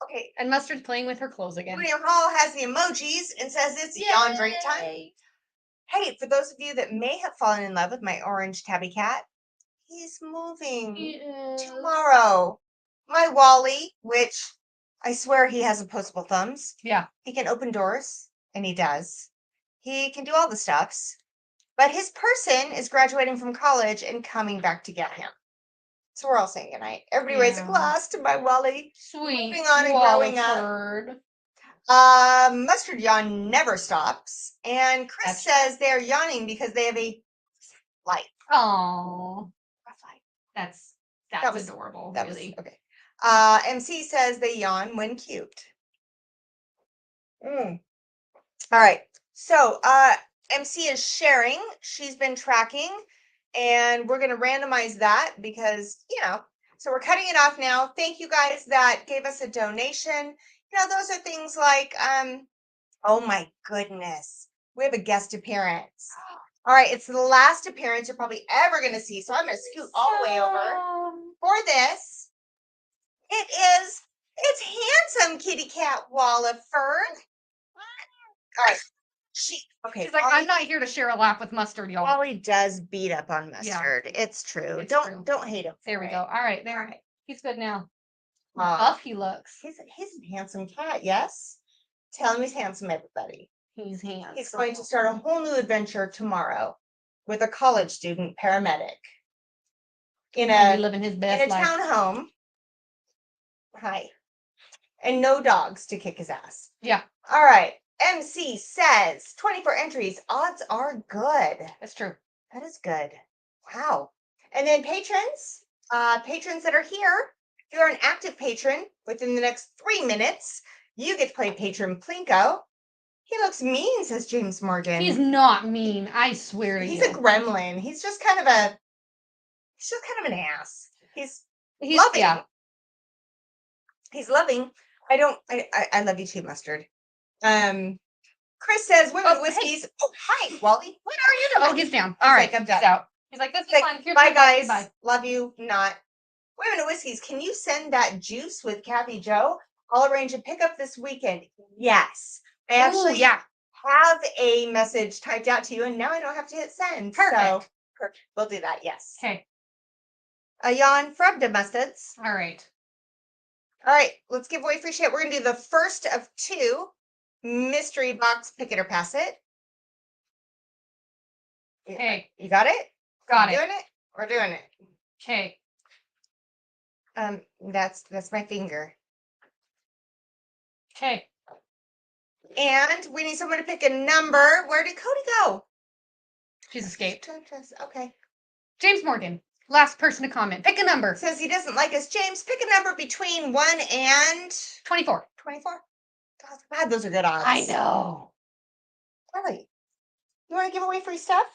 Okay. And Mustard's playing with her clothes again. William Hall has the emojis and says it's yawn drink time. Hey, for those of you that may have fallen in love with my orange tabby cat, he's moving tomorrow. My Wally, which I swear he has opposable thumbs. Yeah. He can open doors, and he does. He can do all the stuffs. But his person is graduating from college and coming back to get him. So we're all saying goodnight. Everybody raise a glass to my Wally. Sweet. Moving on and growing up. Mustard yawn never stops. And Chris says they're yawning because they have a light. Oh, that's adorable. That really. was okay. MC says they yawn when cute. All right. So MC is sharing. She's been tracking, and we're going to randomize that because, so we're cutting it off now. Thank you guys that gave us a donation. Those are things like, oh my goodness, we have a guest appearance. All right, it's the last appearance you're probably ever going to see. So I'm going to scoot all the way over for this. It's handsome kitty cat wall of fur. All right. She's like, I'm not here to share a lap with Mustard, y'all. Wally does beat up on Mustard. Yeah, it's true. Don't hate him. There we go. All right, there. Right. He's good now. Buff he looks. He's a handsome cat, yes? Tell him he's handsome, everybody. He's handsome. He's going to start a whole new adventure tomorrow with a college student paramedic. Living his best in a townhome. Hi. And no dogs to kick his ass. Yeah. All right. MC says 24 entries. Odds are good. That's true. That is good. Wow. And then patrons that are here, if you're an active patron within the next 3 minutes, you get to play Patron Plinko. He looks mean, says James Morgan. He's not mean. I swear to you. He's a gremlin. He's just kind of an ass. He's loving. Yeah. He's loving. I love you too, Mustard. Chris says women whiskeys. Hey. Oh, hi, Wally. What are you doing? Oh, he's down. All right, I'm done. Out. He's like, this is fine. Bye, guys. Bye. Love you. Not. Women whiskeys. Can you send that juice with Kathy Joe? I'll arrange a pickup this weekend. Yes. I actually have a message typed out to you, and now I don't have to hit send. Perfect. So, perfect. We'll do that. Yes. Okay. A yawn from the mustards. All right. All right. Let's give away free shit. We're going to do the first of 2 mystery box pick it or pass it. Okay. You got it? Got it. Doing it? We're doing it. Okay. That's my finger. Okay. And we need someone to pick a number. Where did Cody go? She's escaped. Okay. James Morgan, last person to comment. Pick a number. Says he doesn't like us. James, pick a number between 1 and 24. 24. God, those are good odds. I know. Really? You want to give away free stuff?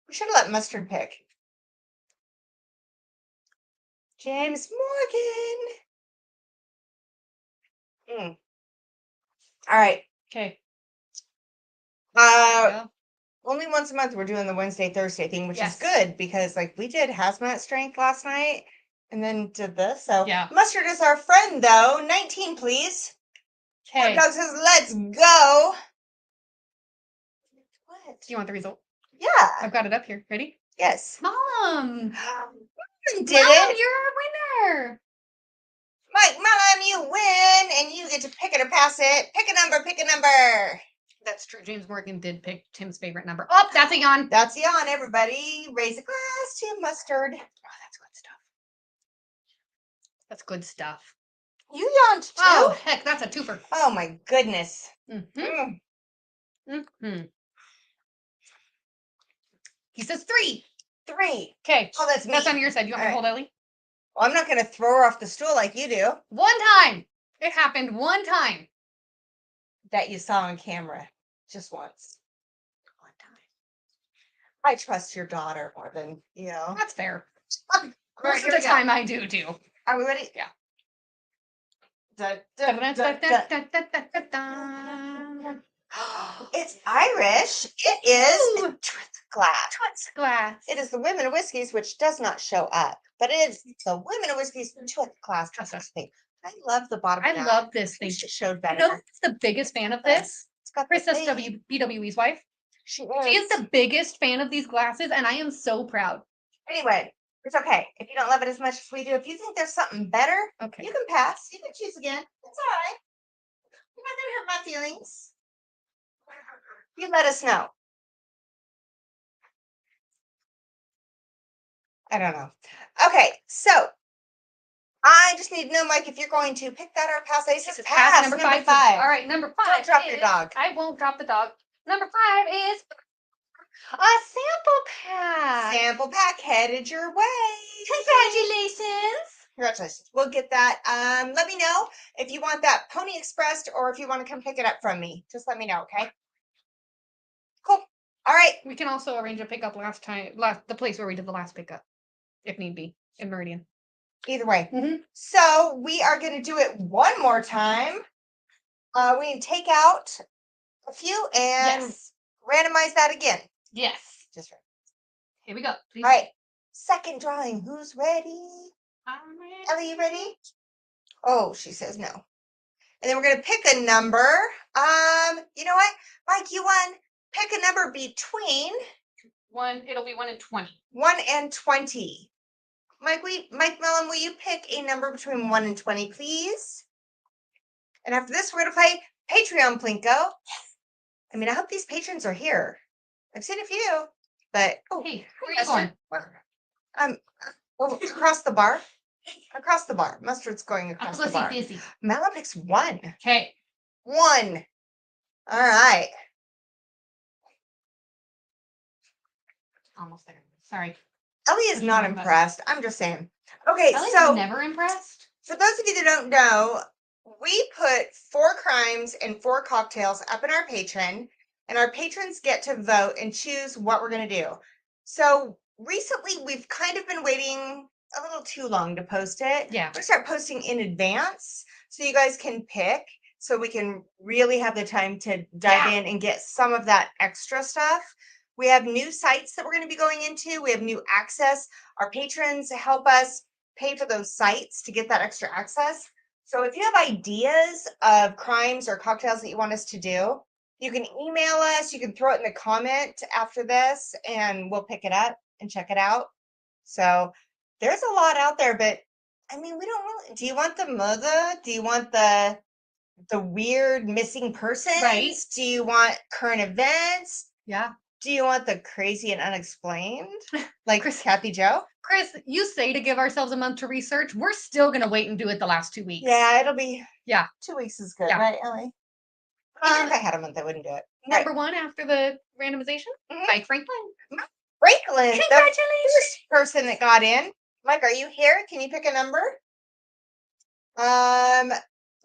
We should have let Mustard pick. James Morgan. All right. Okay. Only once a month we're doing the Wednesday, Thursday thing, which is good because we did hazmat strength last night and then did this. So Mustard is our friend though. 19, please. Okay. Doug says, let's go. What? Do you want the result? Yeah. I've got it up here. Ready? Yes. Mom. Did it? You're a winner. Mom, you win, and you get to pick it or pass it. Pick a number, pick a number. That's true. James Morgan did pick Tim's favorite number. Oh, that's a yawn. That's a yawn, everybody. Raise a glass to Mustard. Oh, that's good stuff. That's good stuff. You yawned too. Oh, heck, that's a twofer. Oh, my goodness. He says 3. 3. Okay. Oh, that's me. That's on your side. You want me to hold Ellie? Well, I'm not going to throw her off the stool like you do. One time. It happened one time. That you saw on camera. Just once. One time. I trust your daughter more than, That's fair. Most of the time I do, too. Are we ready? Yeah. It's Irish. It is Twist Glass. Twist Glass. It is the Women of Whiskeys, which does not show up, but it is the Women of Whiskeys Twist Glass thing. I love the bottom. I love this thing. It showed better. You know who's the biggest fan of this? It's got Princess BWE's wife. She is the biggest fan of these glasses, and I am so proud. Anyway, it's okay. If you don't love it as much as we do, if you think there's something better, you can pass. You can choose again. It's all right. You're not going to hurt my feelings. You let us know. I don't know. Okay, so I just need to know, Mike, if you're going to pick that or pass. This is pass number five. All right, number 5. Don't drop your dog. I won't drop the dog. Number 5 is a sample pack. Sample pack headed your way. Congratulations. We'll get that. Let me know if you want that Pony Expressed or if you want to come pick it up from me. Just let me know, okay? Cool. All right. We can also arrange a pickup the place where we did the last pickup, if need be, in Meridian. Either way. Mm-hmm. So we are going to do it one more time. We can take out a few and randomize that again. Yes. Just right. Here we go. Please. All right. Second drawing. Who's ready? I'm ready. Ellie, you ready? Oh, she says no. And then we're going to pick a number. You know what? Mike, you won. Pick a number between 1. It'll be 1 and 20. 1 and 20. Mike Mellon, will you pick a number between 1 and 20, please? And after this, we're going to play Patreon Plinko. I mean, I hope these patrons are here. I've seen a few, but hey, where are you going? Across the bar. Across the bar. Mustard's going across the bar. Mellon picks 1. Okay. 1. All right. Almost there. Sorry. Ellie is not impressed. I'm just saying. Okay, Ellie's so never impressed. For those of you that don't know, we put 4 crimes and 4 cocktails up in our Patreon, and our patrons get to vote and choose what we're going to do. So recently, we've kind of been waiting a little too long to post it. Yeah. We're going to start posting in advance so you guys can pick, so we can really have the time to dive in and get some of that extra stuff. We have new sites that we're going to be going into. We have new access. Our patrons help us pay for those sites to get that extra access. So if you have ideas of crimes or cocktails that you want us to do, you can email us. You can throw it in the comment after this, and we'll pick it up and check it out. So there's a lot out there, but I mean, we don't really. Do you want the mother? Do you want the weird missing persons? Right. Do you want current events? Yeah. Do you want the crazy and unexplained? Like Kathy Joe? Chris, you say to give ourselves a month to research. We're still going to wait and do it the last 2 weeks. Yeah, it'll be. 2 weeks is good, Yeah. right, Ellie? Even if I had a month, I wouldn't do it. Number 1 after the randomization by Franklin. Franklin, Congratulations. the first person that got in. Mike, are you here? Can you pick a number?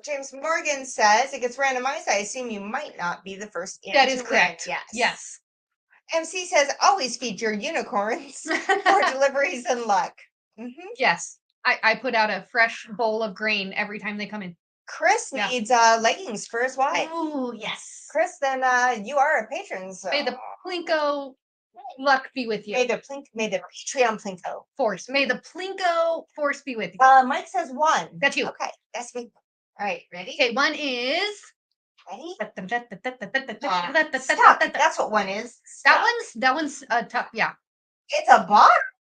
James Morgan says it gets randomized. I assume you might not be the first in. That is correct. Yes. Yes. MC says always feature unicorns for deliveries and luck. Yes. I put out a fresh bowl of grain every time they come in. Chris needs leggings for his wife. Oh, yes. Chris, then you are a patron. So. May the Plinko luck be with you. May the Patreon Plinko force. May the Plinko force be with you. Mike says 1. That's you. Okay, that's me. All right, ready? Okay, 1 is. Ready? Stop. That's what 1 is. Stop. That one's tough. Yeah. It's a bar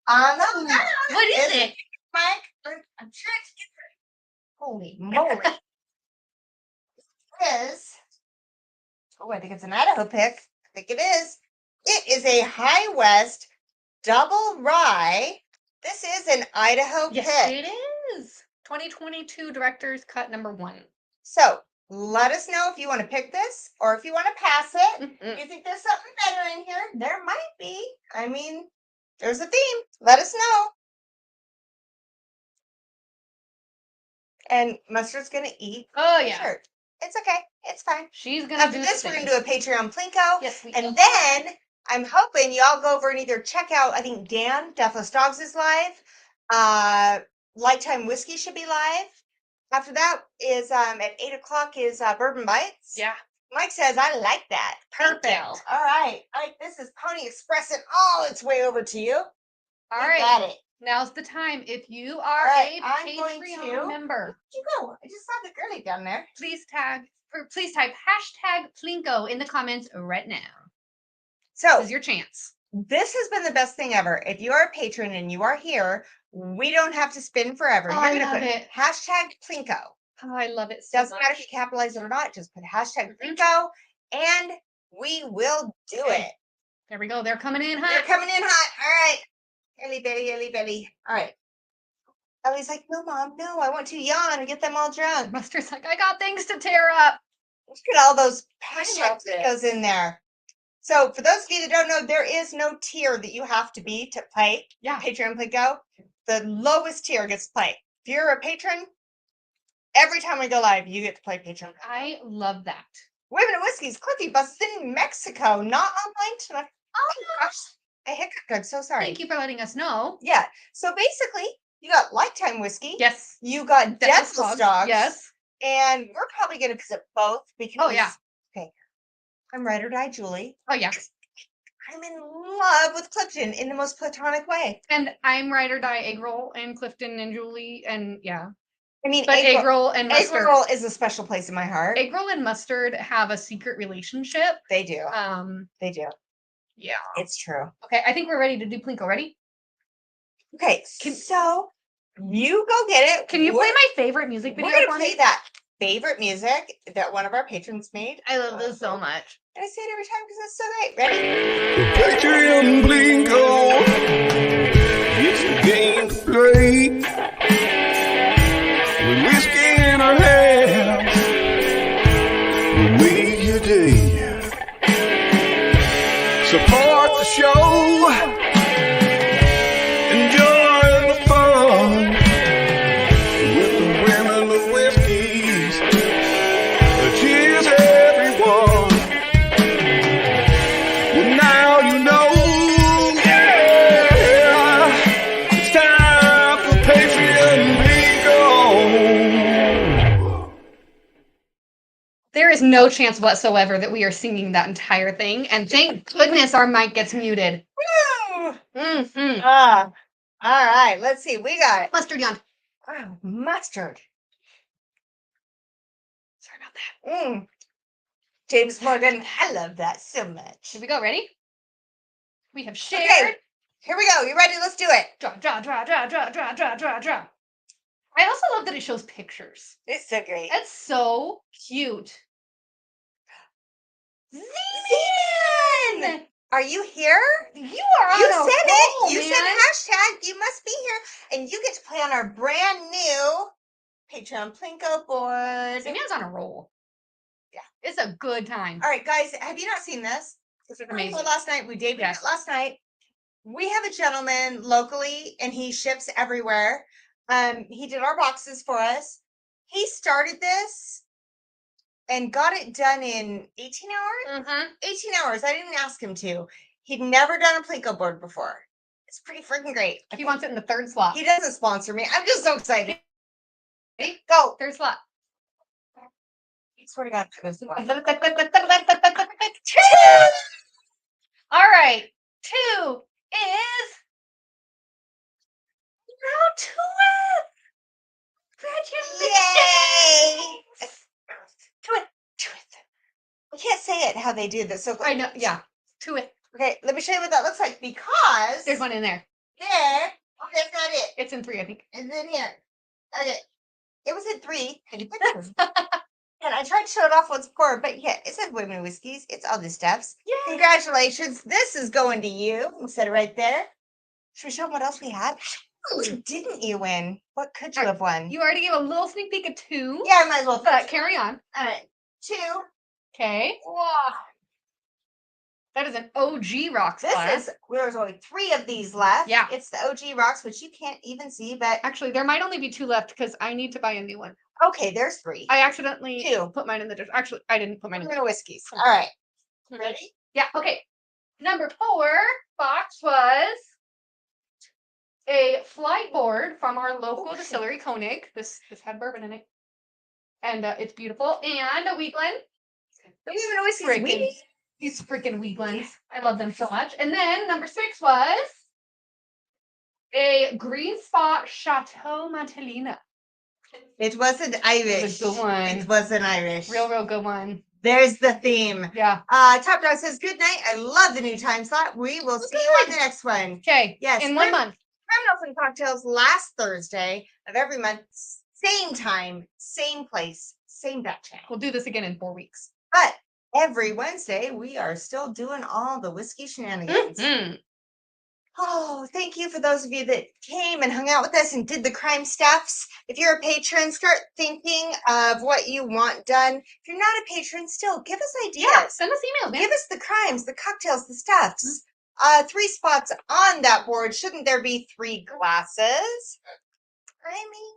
on the map. What is it? Mike, I'm sure it's different. Holy moly. It is. Oh, I think it's an Idaho pick. I think it is. It is a High West double rye. This is an Idaho pick. Yes, it is. 2022 Director's Cut number 1. So let us know if you want to pick this or if you want to pass it. You think there's something better in here? There might be. I mean, there's a theme. Let us know. And Mustard's going to eat. Oh, yeah. Sure. It's okay. It's fine. She's going to do this. We're going to do a Patreon Plinko. Yes, we And then I'm hoping y'all go over and either check out, I think Dan, Deathless Dogs is live. Lifetime Whiskey should be live. After that is at 8:00 is Bourbon Bites. Yeah. Mike says, I like that. Perfect. All right. This is Pony Express and all its way over to you. All right. Got it. Now's the time. If you are a Patreon member. Where'd you go? I just saw the girlie down there. Please type #Plinko in the comments right now. So this is your chance. This has been the best thing ever. If you are a patron and you are here, we don't have to spin forever. Oh, You're I love it. #Plinko. Oh, I love it so Doesn't much. matter if you capitalize it or not. Just put #Plinko and we will do it. There we go. They're coming in hot. They're coming in hot. All right. Ellie Belly. All right. Ellie's like, no, Mom, no, I want to yawn and get them all drunk. Mustard's like, I got things to tear up. Look at all those I passion love that goes in there. So for those of you that don't know, there is no tier that you have to be to play Yeah. Patreon Play Go. The lowest tier gets to play. If you're a patron, every time we go live, you get to play Patreon. I love that. Women and Whiskies, Cliffy buses in Mexico, not online tonight. Oh gosh, I hiccuped. I'm so sorry. Thank you for letting us know. Yeah. So basically, you got Lifetime Whiskey. Yes. You got Devil's Dogs. Yes. And we're probably going to visit both because. Oh, yeah. Okay. I'm Ride or Die Julie. Oh, yeah. I'm in love with Clifton in the most platonic way. And I'm Ride or Die Egg Roll and Clifton and Julie. And yeah. I mean, but egg roll and mustard. Egg roll is a special place in my heart. Egg roll and mustard have a secret relationship. They do. They do. Yeah. It's true. Okay, I think we're ready to do Plinko. Ready? Okay, so you go get it. Can you play my favorite music video? We're gonna play that favorite music that one of our patrons made. I love this so much. And I say it every time because it's so great. Ready? Patreon Blinko. It's a game to play. With whiskey in our hands, we'll make your day. Support the show. Enjoy the fun with the women of whiskeys. Cheers, everyone. Well, now you know, yeah, it's time for Patreon Blinko. There is no chance whatsoever that we are singing that entire thing, and thank goodness our mic gets muted. Woo! Mm-hmm. All right, let's see. We got Mustard yawned. oh, mustard. Sorry about that. James Morgan, I love that so much. Here we go. Ready? We have shared. Okay, here we go. You ready? Let's do it. Draw. I also love that it shows pictures. It's so great. That's so cute. Z-Man! Are you here? You are on You a said roll, it. You man. said hashtag. You must be here. And you get to play on our brand new Patreon Plinko board. Z-Man's on a roll. Yeah. It's a good time. All right, guys, have you not seen this? This is amazing. Last night, we debuted Yes. it last night. We have a gentleman locally, and he ships everywhere. He did our boxes for us. He started this and got it done in 18 hours. 18 hours. I didn't ask him to. He'd never done a Plinko board before. It's pretty freaking great. He wants it in the third slot. He doesn't sponsor me. I'm just so excited. Ready? Go. Third slot. I swear to God, this one. All right. 2 is now to it. Yay! Do it. We can't say it how they do this. So I know. Yeah. To it. Okay, let me show you what that looks like because There's one in there. there. Oh, that's not it. It's in 3, I think. It's in here. Okay. It was in 3. And you pictures. And I tried to show it off once before, but yeah, it said Women Whiskies. It's all the steps. Yay. Congratulations. This is going to you. We said it right there. Should we show them what else we had? What didn't you win? What could you have won? You already gave a little sneak peek of 2. Yeah, I might as well. But carry on. All right. 2. Okay. Wow. That is an OG rocks This glass. there's only 3 of these left. Yeah. It's the OG rocks, which you can't even see, but Actually, there might only be 2 left because I need to buy a new one. okay, there's 3. I accidentally 2. put mine in the dish. Actually, I didn't put mine in the Women Whiskies. All right. Ready? Yeah, okay. Number 4 box was a flight board from our local distillery, Koenig. This had bourbon in it. And it's beautiful. And a Wheatland. The Women Whiskies. Freaking, these freaking Wheatlands. I love them so much. And then number 6 was a Green Spot Chateau Montelina. It wasn't Irish. It was a good one. It wasn't Irish. Real good one. There's the theme. Yeah. Top Dog says, good night. I love the new time slot. We will see you on the next one. Okay. Yes. In 1 month. Criminals and Cocktails last Thursday of every month. Same time, same place, same bat channel. We'll do this again in 4 weeks. But every Wednesday, we are still doing all the whiskey shenanigans. Oh, thank you for those of you that came and hung out with us and did the crime stuffs. If you're a patron, start thinking of what you want done. If you're not a patron, still give us ideas. Yeah, send us emails, man. Give us the crimes, the cocktails, the stuffs. 3 spots on that board. Shouldn't there be 3 glasses? I mean,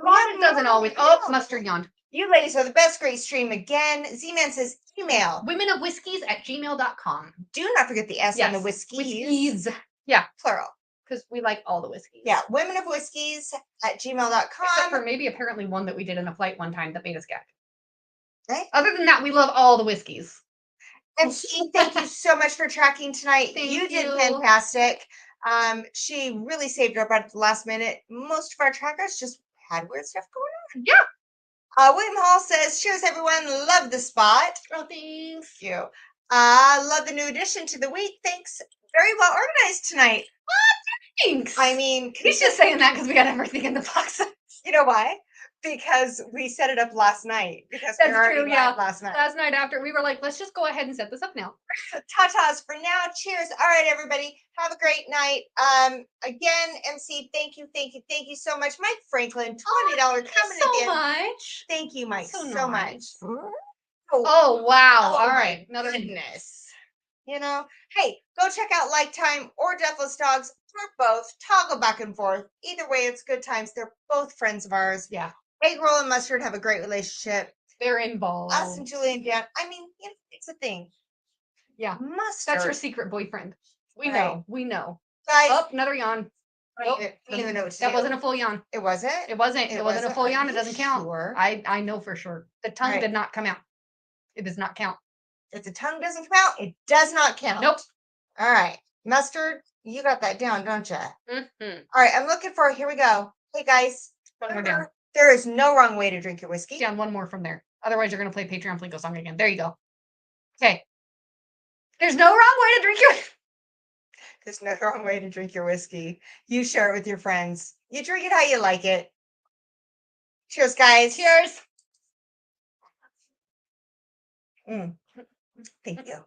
Ron doesn't always. Oh, mustard yawned. you ladies are the best. Great stream again. Z-Man says email. womenofwhiskies@gmail.com. Do not forget the S on the whiskeys. Whiskeys. Yeah, Plural. because we like all the whiskeys. Yeah, womenofwhiskies@gmail.com. Except for maybe apparently one that we did in a flight one time that made us gag. Okay. Other than that, we love all the whiskeys. MC, thank you so much for tracking tonight. Thank You did you. fantastic. She really saved our butt at the last minute. Most of our trackers just had weird stuff going on. Yeah. William Hall says, cheers everyone. Love the spot. Oh, thanks. Thank you. Love the new addition to the week. Thanks. Very well organized tonight. Thanks. I mean, he's just saying that because we got everything in the boxes. you know why? Because we set it up last night. Because That's we were already true, yeah. live last night. Last night after, we were like, let's just go ahead and set this up now. Tatas for now. Cheers. All right, everybody. Have a great night. Again, MC, thank you so much. Mike Franklin, $20 coming so in. much. Thank you, Mike, So so nice. much. Oh, wow. Oh, All my right. Another goodness. You know, hey, go check out Lifetime or Deathless Dogs or both. Toggle back and forth. Either way, it's good times. They're both friends of ours. Yeah. Egg Roll and Mustard have a great relationship. They're involved. Us and Julie and Dan, I mean, you know, it's a thing. Yeah. Mustard. That's your secret boyfriend. We Right. know. We know. Guys, Oh, another yawn. I Nope. don't even know what to That do. wasn't a full yawn. It wasn't? It wasn't. It wasn't a full Are yawn. It you doesn't count. sure? I know for sure. The tongue Right. did not come out. It does not count. If the tongue doesn't come out, it does not count. Nope. All right. Mustard, you got that down, don't you? Mm-hmm. All right, I'm looking for, here we go. Hey, guys. One more down. There is no wrong way to drink your whiskey. Down one more from there. Otherwise, you're going to play Patreon Flinko song again. There you go. Okay. There's no wrong way to drink your... There's no wrong way to drink your whiskey. You share it with your friends. You drink it how you like it. Cheers, guys. Cheers. Thank you.